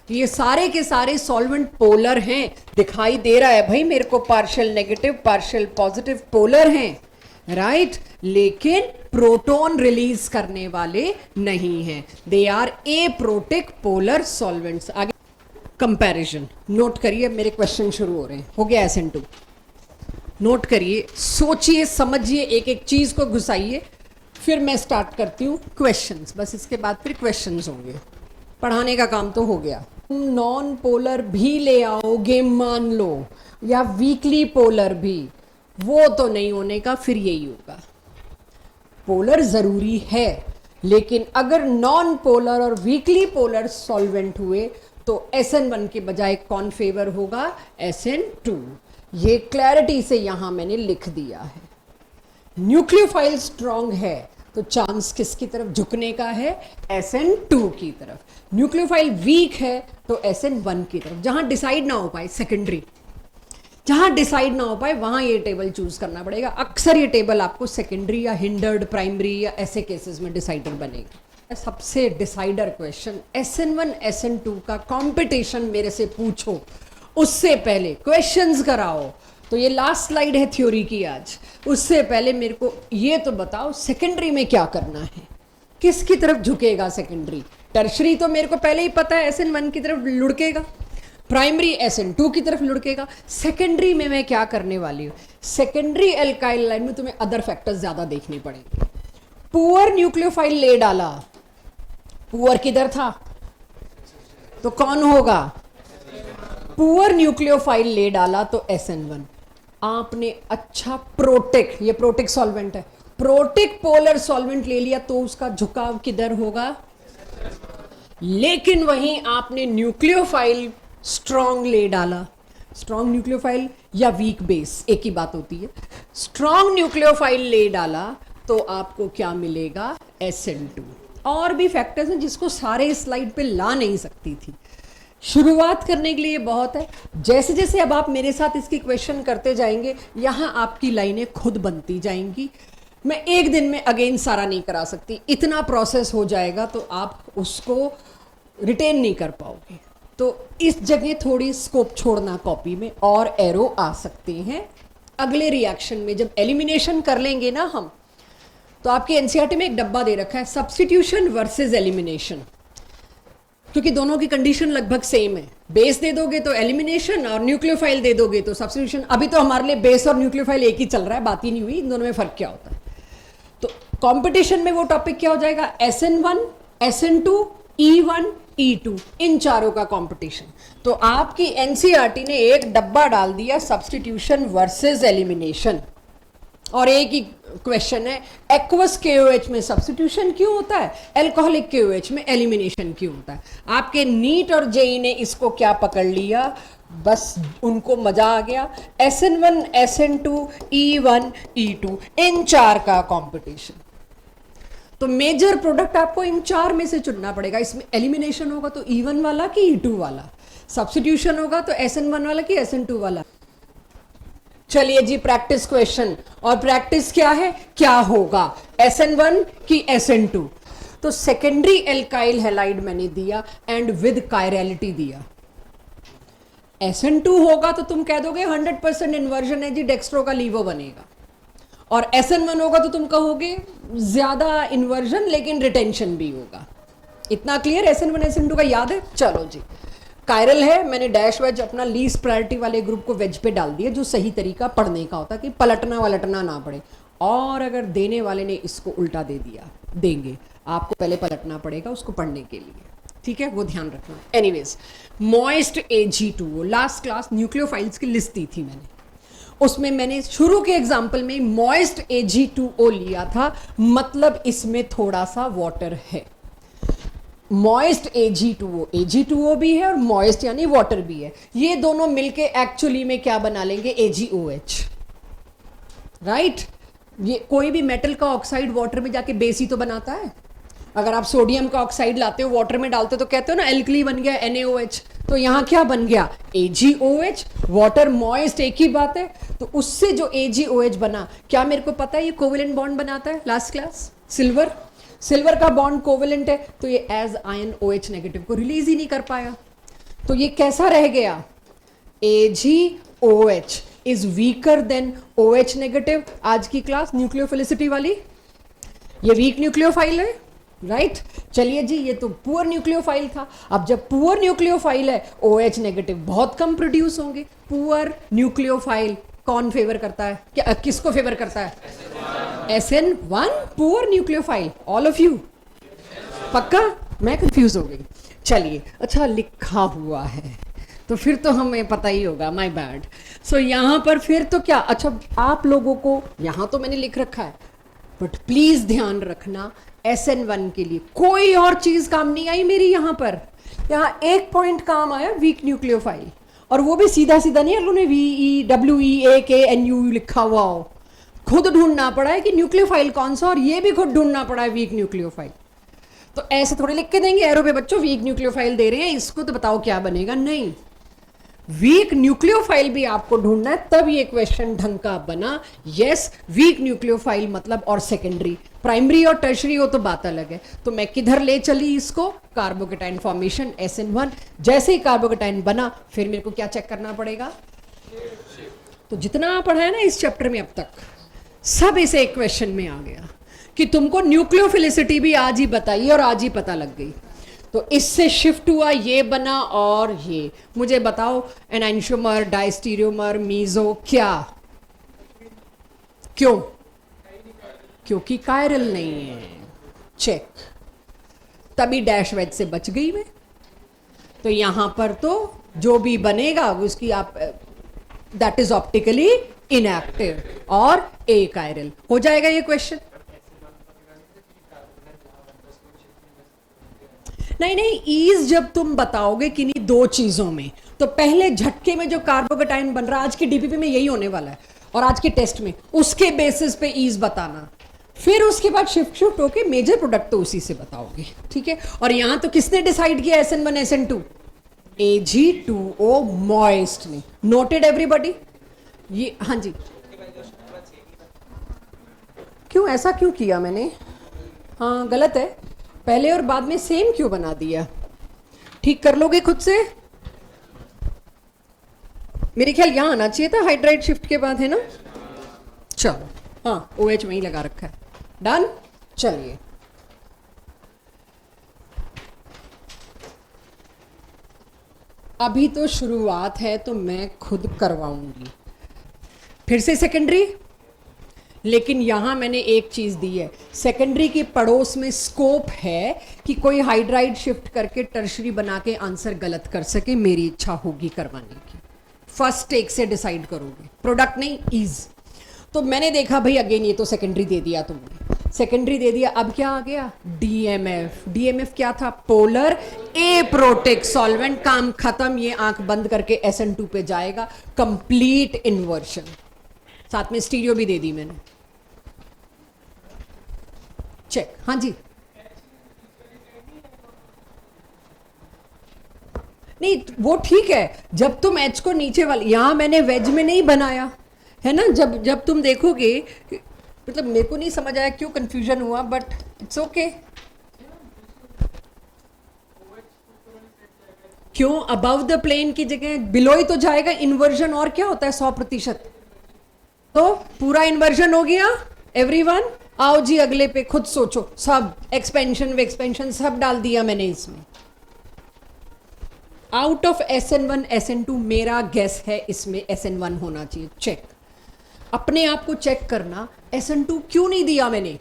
Speaker 1: तो ये सारे के सारे सॉल्वेंट पोलर हैं, दिखाई दे रहा है भाई मेरे को, partial negative partial positive polar हैं, राइट, लेकिन प्रोटॉन रिलीज करने वाले नहीं हैं। They are aprotic polar solvents. आगे कंपैरिजन नोट करिए, मेरे क्वेश्चन शुरू हो रहे हैं। हो गया SN2, नोट करिए, सोचिए, समझिए, एक एक चीज को घुसाइए, फिर मैं स्टार्ट करती हूँ क्वेश्चंस। बस इसके बाद फिर क्वेश्चंस होंगे, पढ़ाने का काम तो हो गया। तुम नॉन पोलर भी ले आओगे मान लो, या वीकली पोलर भी, वो तो नहीं होने का, फिर यही होगा। पोलर जरूरी है, लेकिन अगर नॉन पोलर और वीकली पोलर सॉल्वेंट हुए तो SN1 के बजाय कौन फेवर होगा, SN2। ये क्लैरिटी से यहां मैंने लिख दिया है। न्यूक्लियोफाइल स्ट्रांग है तो चांस किसकी तरफ झुकने का है, SN2 की तरफ। न्यूक्लियोफाइल वीक है तो SN1 की तरफ। जहां डिसाइड ना हो पाए सेकेंडरी, जहां डिसाइड ना हो पाए वहां ये टेबल चूज करना पड़ेगा। अक्सर ये टेबल आपको सेकेंडरी या हिंडर्ड प्राइमरी या ऐसे केसेस में डिसाइडर बनेगी। सबसे डिसाइडर क्वेश्चन, SN1 SN2 का कंपटीशन मेरे से पूछो उससे पहले क्वेश्चंस कराओ। तो ये लास्ट स्लाइड है थ्योरी की आज। उससे पहले मेरे को ये तो बताओ सेकेंडरी में क्या करना है, किसकी तरफ झुकेगा सेकेंडरी। टर्शरी तो मेरे को पहले ही पता है SN1 की तरफ लुढ़केगा, प्राइमरी SN2 की तरफ लुढ़केगा। सेकेंडरी में मैं क्या करने वाली हूं, सेकेंडरी एल्काइल लाइन में तुम्हें अदर फैक्टर्स ज्यादा देखने पड़ेंगे। पुअर न्यूक्लियोफाइल ले डाला, पुअर किधर था तो कौन होगा, पुअर न्यूक्लियोफाइल ले डाला तो SN1। आपने अच्छा प्रोटिक, ये प्रोटिक सॉल्वेंट है, प्रोटिक पोलर सॉल्वेंट ले लिया तो उसका झुकाव किधर होगा। लेकिन वहीं आपने न्यूक्लियोफाइल स्ट्रॉन्ग ले डाला, स्ट्रॉन्ग न्यूक्लियोफाइल या वीक बेस एक ही बात होती है। स्ट्रॉन्ग न्यूक्लियोफाइल ले डाला तो आपको क्या मिलेगा, SN2। और भी फैक्टर्स हैं जिसको सारे स्लाइड पे ला नहीं सकती थी। शुरुआत करने के लिए बहुत है। जैसे जैसे अब आप मेरे साथ इसकी क्वेश्चन करते जाएंगे यहां आपकी लाइनें खुद बनती जाएंगी। मैं एक दिन में अगेन सारा नहीं करा सकती, इतना प्रोसेस हो जाएगा तो आप उसको रिटेन नहीं कर पाओगे। तो इस जगह थोड़ी स्कोप छोड़ना कॉपी में, और एरो आ सकते हैं अगले रिएक्शन में। जब एलिमिनेशन कर लेंगे ना हम, तो आपके एनसीईआरटी में एक डब्बा दे रखा है सब्स्टिट्यूशन वर्सेस एलिमिनेशन, क्योंकि दोनों की कंडीशन लगभग सेम है। बेस दे दोगे तो एलिमिनेशन और न्यूक्लियोफाइल दे दोगे तो सब्स्टिट्यूशन। अभी तो हमारे लिए बेस और न्यूक्लियोफाइल एक ही चल रहा है, बात ही नहीं हुई इन दोनों में फर्क क्या होता है। तो कंपटीशन में वो टॉपिक क्या हो जाएगा, SN1 SN2 E1 E2, इन चारों का कंपटीशन। तो आपकी एनसीईआरटी ने एक डब्बा डाल दिया सब्स्टिट्यूशन वर्सेस एलिमिनेशन, और एक ही क्वेश्चन है एक्वस KOH में सब्स्टिट्यूशन क्यों होता है, एल्कोहलिक KOH में एलिमिनेशन क्यों होता है। आपके नीट और जेई ने इसको क्या पकड़ लिया, बस उनको मजा आ गया। SN1 SN2 E1 E2, इन चार का कंपटीशन। तो मेजर प्रोडक्ट आपको इन चार में से चुनना पड़ेगा। इसमें एलिमिनेशन होगा तो E1 वाला कि E2 वाला, सब्स्टिट्यूशन होगा तो SN1 वाला कि SN2 वाला। चलिए जी प्रैक्टिस क्वेश्चन, और प्रैक्टिस क्या है, क्या होगा SN1 कि SN2। तो सेकेंडरी एल्काइल हैलाइड मैंने दिया एंड विद कायरलिटी दिया। SN2 होगा तो तुम कह दोगे 100% इन्वर्जन है जी, डेक्स्ट्रो का लीवो बनेगा। और SN1 होगा तो तुम कहोगे ज्यादा इन्वर्जन लेकिन रिटेंशन भी होगा। इतना क्लियर SN1 SN2 का याद है। चलो जी, कायरल है, मैंने डैश वेज अपना लीस्ट प्रायोरिटी वाले ग्रुप को वेज पे डाल दिया, जो सही तरीका पढ़ने का होता है कि पलटना वलटना ना पड़े। और अगर देने वाले ने इसको उल्टा दे दिया, देंगे आपको पहले पलटना पड़ेगा उसको पढ़ने के लिए, ठीक है, वो ध्यान रखना। Anyways, moist Ag2O, last class nucleophiles की लिस्ट दी थी मैंने, उसमें मैंने शुरू के एग्जाम्पल में मॉइस्ट Ag2O लिया था, मतलब इसमें थोड़ा सा वाटर है। मॉइस्ट Ag2O, Ag2O भी है और मॉइस्ट यानी वाटर भी है, ये दोनों मिलके एक्चुअली में क्या बना लेंगे, AgOH, राइट। ये कोई भी मेटल का ऑक्साइड वाटर में जाके बेस ही तो बनाता है। अगर आप सोडियम का ऑक्साइड लाते हो वाटर में डालते हो तो कहते हो ना एल्कली बन गया NaOH, तो यहाँ क्या बन गया, AgOH। वाटर मॉइस्ट एक ही बात है। तो उससे जो AgOH बना, क्या मेरे को पता है ये कोवेलेंट बॉन्ड बनाता है, लास्ट क्लास सिल्वर, सिल्वर का बॉन्ड कोवेलेंट है, तो ये एज आयन OH नेगेटिव को रिलीज ही नहीं कर पाया, तो ये कैसा रह गया, AgOH is weaker then OH negative. आज की क्लास न्यूक्लियोफिलिसिटी वाली, ये वीक न्यूक्लियोफाइल है, राइट। चलिए जी, ये तो पुअर न्यूक्लियोफाइल था। अब जब पुअर न्यूक्लियोफाइल है, OH नेगेटिव बहुत कम प्रोड्यूस होंगे। पुअर न्यूक्लियोफाइल कौन फेवर करता है, क्या किसको फेवर करता है, SN1, poor nucleophile, all of you पक्का, मैं कंफ्यूज हो गई। चलिए, अच्छा लिखा हुआ है तो फिर तो हमें पता ही होगा, माय बैड। सो यहाँ पर फिर तो क्या, अच्छा आप लोगों को यहाँ तो मैंने लिख रखा है, बट प्लीज ध्यान रखना SN1 के लिए कोई और चीज काम नहीं आई मेरी यहां पर। यहां एक पॉइंट काम आया, वीक न्यूक्लियोफाइल, और वो भी सीधा सीधा नहीं, उन्होंने VEWEAKNU लिखा हुआ हो, खुद ढूंढना पड़ा है कि न्यूक्लियोफाइल कौन सा, और ये भी खुद ढूंढना पड़ा है वीक न्यूक्लियोफाइल। तो ऐसे थोड़े लिख के देंगे एरो पे बच्चों वीक न्यूक्लियोफाइल दे रहे हैं इसको तो बताओ क्या बनेगा, नहीं, वीक न्यूक्लियोफाइल भी आपको ढूंढना है, तब ये क्वेश्चन ढंग का बना। यस, वीक न्यूक्लियोफाइल मतलब, और सेकेंडरी, प्राइमरी और टर्शरी हो तो बात अलग है। तो मैं किधर ले चली इसको, कार्बोकेटाइन फॉर्मेशन SN1। जैसे ही कार्बोकेटाइन बना फिर मेरे को क्या चेक करना पड़ेगा, तो जितना पढ़ा है ना इस चैप्टर में अब तक सब इसे एक क्वेश्चन में आ गया कि तुमको न्यूक्लियोफिलिसिटी भी आज ही बताइए और आज ही पता लग गई। तो इससे शिफ्ट हुआ, ये बना, और ये मुझे बताओ एनाइंशोमर, डायस्टीरियोमर, मीजो, क्या, क्यों? क्योंकि कायरल नहीं है, चेक, तभी डैश वेज से बच गई मैं। तो यहां पर तो जो भी बनेगा उसकी आप दैट इज ऑप्टिकली इनएक्टिव और ए कायरल हो जाएगा ये क्वेश्चन। नहीं नहीं, ईज जब तुम बताओगे किन्हीं दो चीजों में, तो पहले झटके में जो कार्बोकेटाइन बन रहा है आज की डीपीपी में यही होने वाला है और आज के टेस्ट में, उसके बेसिस पे ईज बताना, फिर उसके बाद शिफ्ट होके मेजर प्रोडक्ट तो उसी से बताओगे, ठीक है। और यहां तो किसने डिसाइड किया SN1 SN2, Ag2O मॉइस्ट ने, नोटेड एवरीबॉडी। ये हाँ जी, क्यों ऐसा क्यों किया मैंने, हाँ गलत है, पहले और बाद में सेम क्यों बना दिया, ठीक कर लोगे खुद से। मेरे ख्याल यहां आना चाहिए था हाइड्राइड शिफ्ट के बाद, है ना। चलो हाँ, OH वहीं लगा रखा है, डन। चलिए अभी तो शुरुआत है तो मैं खुद करवाऊंगी फिर से सेकेंडरी, लेकिन यहां मैंने एक चीज दी है, सेकेंडरी के पड़ोस में स्कोप है कि कोई हाइड्राइड शिफ्ट करके टर्शरी बना के आंसर गलत कर सके, मेरी इच्छा होगी करवाने की, फर्स्ट टेक से डिसाइड करोगे, प्रोडक्ट नहीं ईज। तो मैंने देखा भाई अगेन ये तो सेकेंडरी दे दिया तुमने, सेकेंडरी दे दिया, अब क्या आ गया DMF। DMF क्या था, पोलर ए प्रोटिक सॉल्वेंट, काम खत्म, ये आंख बंद करके SN2 पे जाएगा, कंप्लीट इन्वर्शन, साथ में स्टीरियो भी दे दी मैंने, चेक। हाँ जी, नहीं वो ठीक है, जब तुम H को नीचे वाले, यहां मैंने वेज में नहीं बनाया है ना, जब तुम देखोगे, मतलब मेरे को नहीं समझ आया क्यों कंफ्यूजन हुआ, बट इट्स ओके। क्यों अबव द प्लेन की जगह बिलो ही तो जाएगा, इन्वर्जन और क्या होता है 100%, तो पूरा इन्वर्जन हो गया। एवरीवन आओ जी अगले पे, खुद सोचो, सब एक्सपेंशन सब डाल दिया मैंने इसमें। आउट ऑफ SN1 SN2 मेरा गेस है इसमें SN1 होना चाहिए, चेक। अपने आप को चेक करना, SN2 क्यों नहीं दिया मैंने,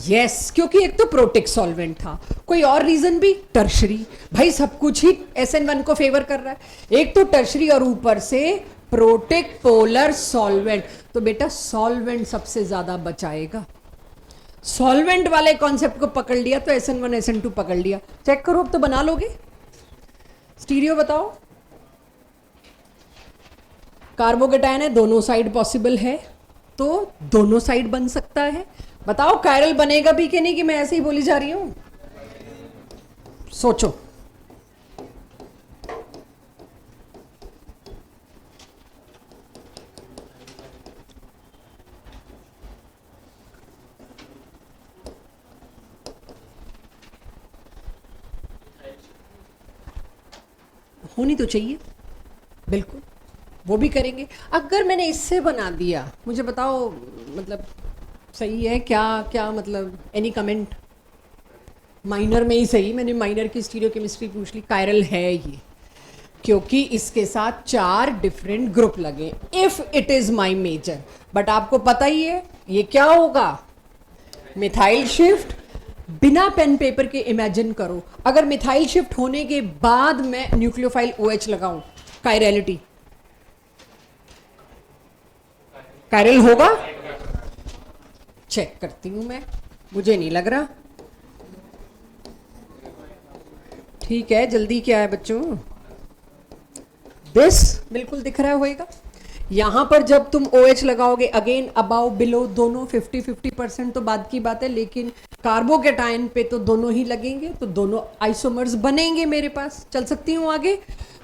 Speaker 1: यस क्योंकि एक तो प्रोटिक सॉल्वेंट था, कोई और रीजन भी, टर्शरी, भाई सब कुछ ही SN1 को फेवर कर रहा है, एक तो टर्शरी और ऊपर से प्रोटिक पोलर सॉल्वेंट, तो बेटा सॉल्वेंट सबसे ज्यादा बचाएगा, सॉल्वेंट वाले कॉन्सेप्ट को पकड़ लिया तो SN1 SN2 पकड़ लिया। चेक करो अब तो बना लोगे, स्टीरियो बताओ, कार्बोकेटाइन है, दोनों साइड पॉसिबल है, तो दोनों साइड बन सकता है, बताओ कायरल बनेगा भी कि नहीं, कि मैं ऐसे ही बोली जा रही हूं, सोचो। होनी तो चाहिए, बिल्कुल वो भी करेंगे। अगर मैंने इससे बना दिया, मुझे बताओ मतलब सही है क्या, क्या मतलब, एनी कमेंट, माइनर में ही सही, मैंने माइनर की स्टीरियो केमिस्ट्री पूछ ली, कायरल है ये, क्योंकि इसके साथ 4 डिफरेंट ग्रुप लगे, if it is my major, but आपको पता ही है ये क्या होगा, मिथाइल शिफ्ट। बिना पेन पेपर के इमेजिन करो, अगर मिथाइल शिफ्ट होने के बाद मैं न्यूक्लियोफाइल OH लगाऊं, कायरलिटी, कायरल होगा, चेक करती हूं मैं, मुझे नहीं लग रहा। ठीक है, जल्दी क्या है बच्चों? दिस बिल्कुल दिख रहा होएगा। यहां पर जब तुम OH लगाओगे, अगेन अबाव बिलो दोनों 50-50% तो बाद की बात है, लेकिन कार्बोकेटाइन पे तो दोनों ही लगेंगे, तो दोनों आइसोमर्स बनेंगे मेरे पास। चल सकती हूँ आगे?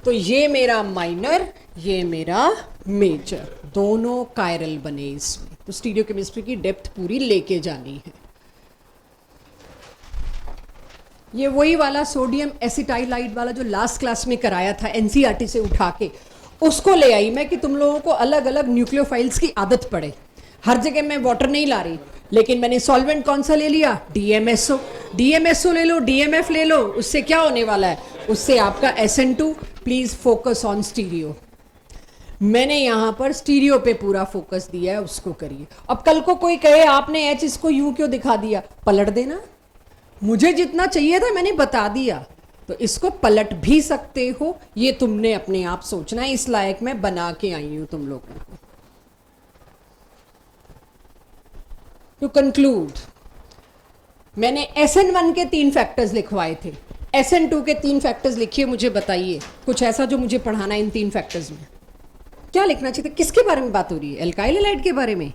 Speaker 1: तो ये मेरा माइनर, ये मेरा मेजर, दोनों कायरल बने इसमें। तो स्टीरियोकेमिस्ट्री की डेप्थ पूरी लेके जानी है। ये वही वाला सोडियम एसिटाइलाइड वाला जो लास्ट क्लास में कराया था NCERT से उठा के, उसको ले आई मैं कि तुम लोगों को अलग अलग न्यूक्लियोफाइल्स की आदत पड़े। हर जगह मैं वाटर नहीं ला रही, लेकिन मैंने सॉल्वेंट कौन सा ले लिया? DMSO। DMSO ले लो, DMF ले लो, उससे क्या होने वाला है? उससे आपका SN2। Please focus on stereo. मैंने यहां पर स्टीरियो पे पूरा फोकस दिया है, उसको करिए। अब कल को कोई कहे आपने H इसको U क्यों दिखा दिया, पलट देना। मुझे जितना चाहिए था मैंने बता दिया, तो इसको पलट भी सकते हो। ये तुमने अपने आप सोचना है, इस लायक मैं बना के आई हूं तुम लोगों को। टू कंक्लूड, मैंने SN1 के 3 फैक्टर्स लिखवाए थे, SN2 के 3 फैक्टर्स लिखिए। मुझे बताइए कुछ ऐसा जो मुझे पढ़ाना है इन 3 फैक्टर्स में। क्या लिखना चाहिए? किसके बारे में बात हो रही है? एल्काइल हैलाइड के बारे में?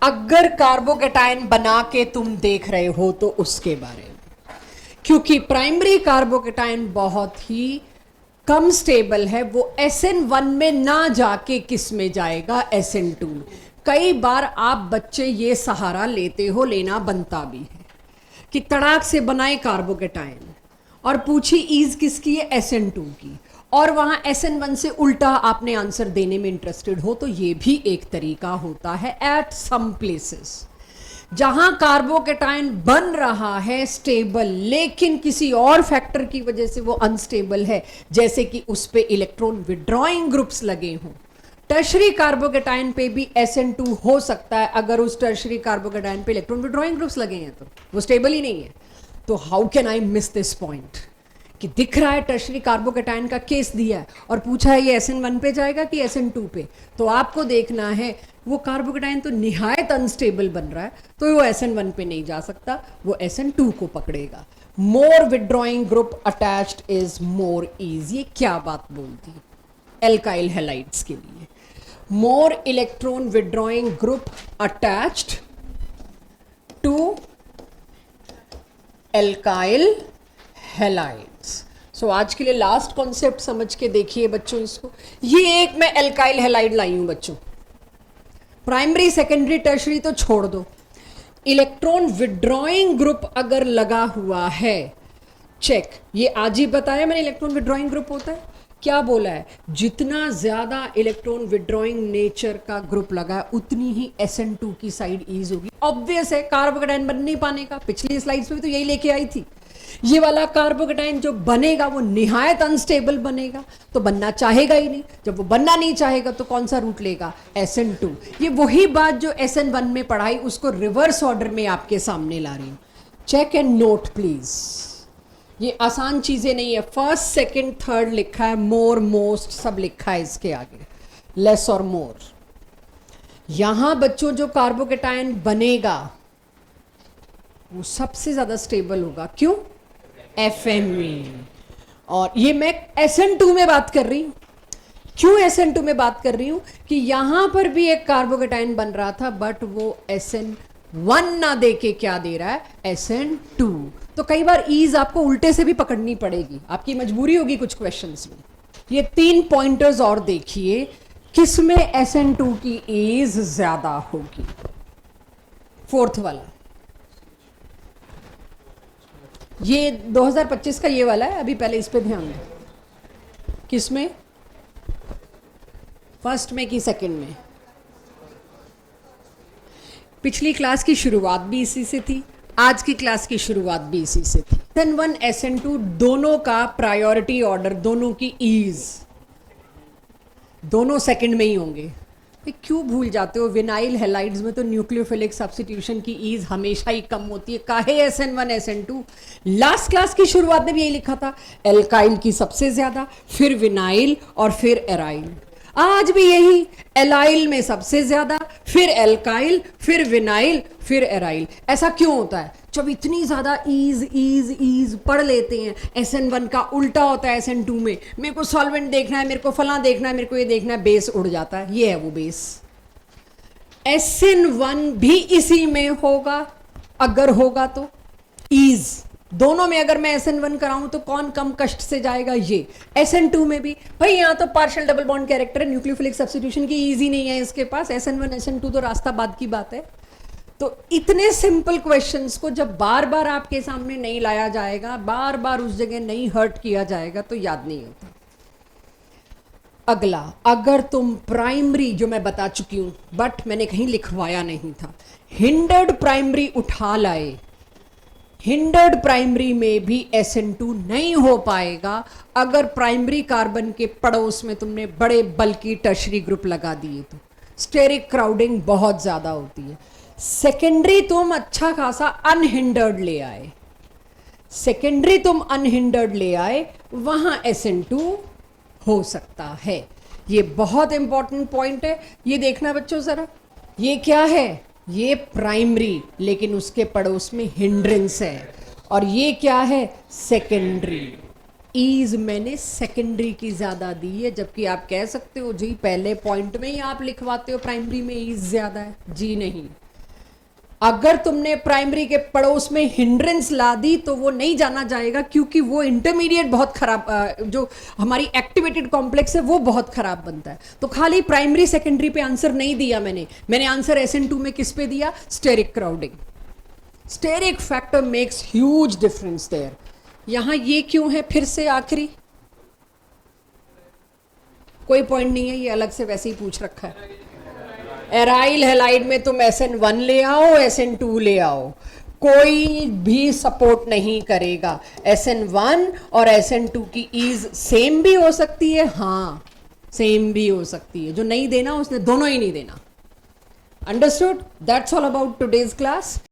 Speaker 1: अगर कार्बोकेटाइन बना के तुम देख रहे हो तो उसके बारे में, क्योंकि प्राइमरी कार्बोकेटाइन बहुत ही कम स्टेबल है। वो SN1 में ना जाके किस में जाएगा? SN2 में। कई बार आप बच्चे ये सहारा लेते हो, लेना बनता भी है, कि तड़ाक से बनाए कार्बोकेटाइन और पूछी ईज किसकी है? SN2 की, और वहां SN1 से उल्टा आपने आंसर देने में इंटरेस्टेड हो, तो ये भी एक तरीका होता है। एट सम प्लेसेस जहां कार्बोकेटाइन बन रहा है स्टेबल, लेकिन किसी और फैक्टर की वजह से वो अनस्टेबल है, जैसे कि उस पे इलेक्ट्रॉन विड्रॉइंग ग्रुप्स लगे हों। टर्शरी कार्बोकेटाइन पे भी SN2 हो सकता है, अगर उस टर्शरी कार्बोकेटाइन पे इलेक्ट्रॉन विड्रॉइंग ग्रुप्स लगे हैं तो वो स्टेबल ही नहीं है। तो how can I miss this point कि दिख रहा है टर्शरी कार्बोकेटाइन का केस दिया है और पूछा है ये SN1 पे जाएगा कि SN2 पे, तो आपको देखना है वो कार्बोकेटाइन तो निहायत अनस्टेबल बन रहा है, तो वो SN1 पे नहीं जा सकता, वो SN2 को पकड़ेगा। More withdrawing group attached is more ease. ये क्या बात बोलती है एल्काइल हैलाइड्स के लिए? More electron withdrawing group attached to alkyl halides. So आज के लिए लास्ट कॉन्सेप्ट समझ के देखिए बच्चों इसको। ये एक मैं एल्काइल हैलाइड लाई हूं बच्चों, प्राइमरी सेकेंडरी टर्शरी तो छोड़ दो, इलेक्ट्रॉन विड्रॉइंग ग्रुप अगर लगा हुआ है, चेक। ये आज ही बताया मैंने इलेक्ट्रॉन विड्रॉइंग ग्रुप होता है। क्या बोला है? जितना ज्यादा इलेक्ट्रॉन विड्रॉइंग नेचर का ग्रुप लगा है उतनी ही SN2 की साइड ईज होगी। ऑब्वियस है, कार्बोकेटाइन बन नहीं पाने का। पिछली स्लाइड्स में भी तो यही लेके आई थी। ये वाला कार्बोकेटाइन जो बनेगा वो निहायत अनस्टेबल बनेगा, तो बनना चाहेगा ही नहीं। जब वो बनना नहीं चाहेगा तो कौन सा रूट लेगा? SN2। ये वही बात जो SN1 में पढ़ाई, उसको रिवर्स ऑर्डर में आपके सामने ला रही हूं। चेक एंड नोट प्लीज, ये आसान चीजें नहीं है। फर्स्ट सेकंड थर्ड लिखा है, मोर मोस्ट सब लिखा है इसके आगे, लेस और मोर। यहां बच्चों जो कार्बोकेटाइन बनेगा वो सबसे ज्यादा स्टेबल होगा। क्यों? FME। और ये मैं SN2 में बात कर रही हूं। क्यों SN2 में बात कर रही हूं? कि यहां पर भी एक कार्बोकेटाइन बन रहा था, बट वो SN1 ना दे के क्या दे रहा है? SN2। तो कई बार ईज आपको उल्टे से भी पकड़नी पड़ेगी, आपकी मजबूरी होगी कुछ क्वेश्चंस में। ये 3 पॉइंटर्स और देखिए, किसमें SN2 की ईज ज्यादा होगी? फोर्थ वाला, ये 2025 का ये वाला है, अभी पहले इस पे ध्यान दें। किसमें? फर्स्ट में कि सेकंड में? पिछली क्लास की शुरुआत भी इसी से थी, आज की क्लास की शुरुआत भी इसी से थी। SN1 SN2 दोनों का प्रायोरिटी ऑर्डर, दोनों की ईज दोनों सेकंड में ही होंगे। क्यों भूल जाते हो? विनाइल हैलाइड्स में तो न्यूक्लियोफिलिक सब्स्टिट्यूशन की ईज हमेशा ही कम होती है। काहे SN1 SN2? लास्ट क्लास की शुरुआत में भी यही लिखा था, एल्काइल की सबसे ज्यादा, फिर विनाइल और फिर एराइल। आज भी यही, एलाइल में सबसे ज्यादा, फिर एल्काइल, फिर विनाइल, फिर एराइल। ऐसा क्यों होता है? जब इतनी ज्यादा ईज ईज ईज पढ़ लेते हैं, SN1 का उल्टा होता है SN2 में। मेरे को सॉल्वेंट देखना है, मेरे को फला देखना है, मेरे को ये देखना है, बेस उड़ जाता है। ये है वो बेस। SN1 भी इसी में होगा, अगर होगा तो ईज। दोनों में अगर मैं SN1 कराऊं तो कौन कम कष्ट से जाएगा? ये। SN2 में भी भाई, यहां तो पार्शियल डबल बॉन्ड कैरेक्टर है, न्यूक्लियोफिलिक सब्स्टिट्यूशन की इजी नहीं है इसके पास। SN1 SN2 तो रास्ता बाद की बात है। तो इतने सिंपल क्वेश्चंस को जब बार बार आपके सामने नहीं लाया जाएगा, बार बार उस जगह नहीं हर्ट किया जाएगा, तो याद नहीं होता। अगला, अगर तुम प्राइमरी, जो मैं बता चुकी हूं बट मैंने कहीं लिखवाया नहीं था, हिंडर्ड प्राइमरी उठा लाए, हिंडर्ड प्राइमरी में भी SN2 नहीं हो पाएगा अगर प्राइमरी कार्बन के पड़ोस में तुमने बड़े बल्कि टर्शरी ग्रुप लगा दिए तो। स्टेरिक क्राउडिंग बहुत ज्यादा होती है। सेकेंडरी तुम अच्छा खासा अनहिंडर्ड ले आए, सेकेंडरी तुम अनहिंडर्ड ले आए, वहां SN2 हो सकता है। ये बहुत इंपॉर्टेंट पॉइंट है, ये देखना बच्चों जरा। ये क्या है? ये प्राइमरी, लेकिन उसके पड़ोस में हिंड्रेंस है। और ये क्या है? सेकेंडरी। ईज मैंने सेकेंडरी की ज्यादा दी है, जबकि आप कह सकते हो जी पहले पॉइंट में ही आप लिखवाते हो प्राइमरी में ईज ज्यादा है। जी नहीं, अगर तुमने प्राइमरी के पड़ोस में हिंड्रेंस ला दी तो वो नहीं जाना जाएगा, क्योंकि वो इंटरमीडिएट बहुत खराब, जो हमारी एक्टिवेटेड कॉम्प्लेक्स है वो बहुत खराब बनता है। तो खाली प्राइमरी सेकेंडरी पे आंसर नहीं दिया मैंने आंसर SN2 में किस पे दिया? Steric crowding. Steric factor makes huge difference there. यहां ये क्यों है? फिर से आखिरी, कोई पॉइंट नहीं है, ये अलग से वैसे ही पूछ रखा है। एराइल हैलाइड में तुम SN1 ले आओ, SN2 ले आओ, कोई भी सपोर्ट नहीं करेगा। SN1 और SN2 की ईज सेम भी हो सकती है, हाँ सेम भी हो सकती है। जो नहीं देना उसने दोनों ही नहीं देना। Understood? That's all about today's class.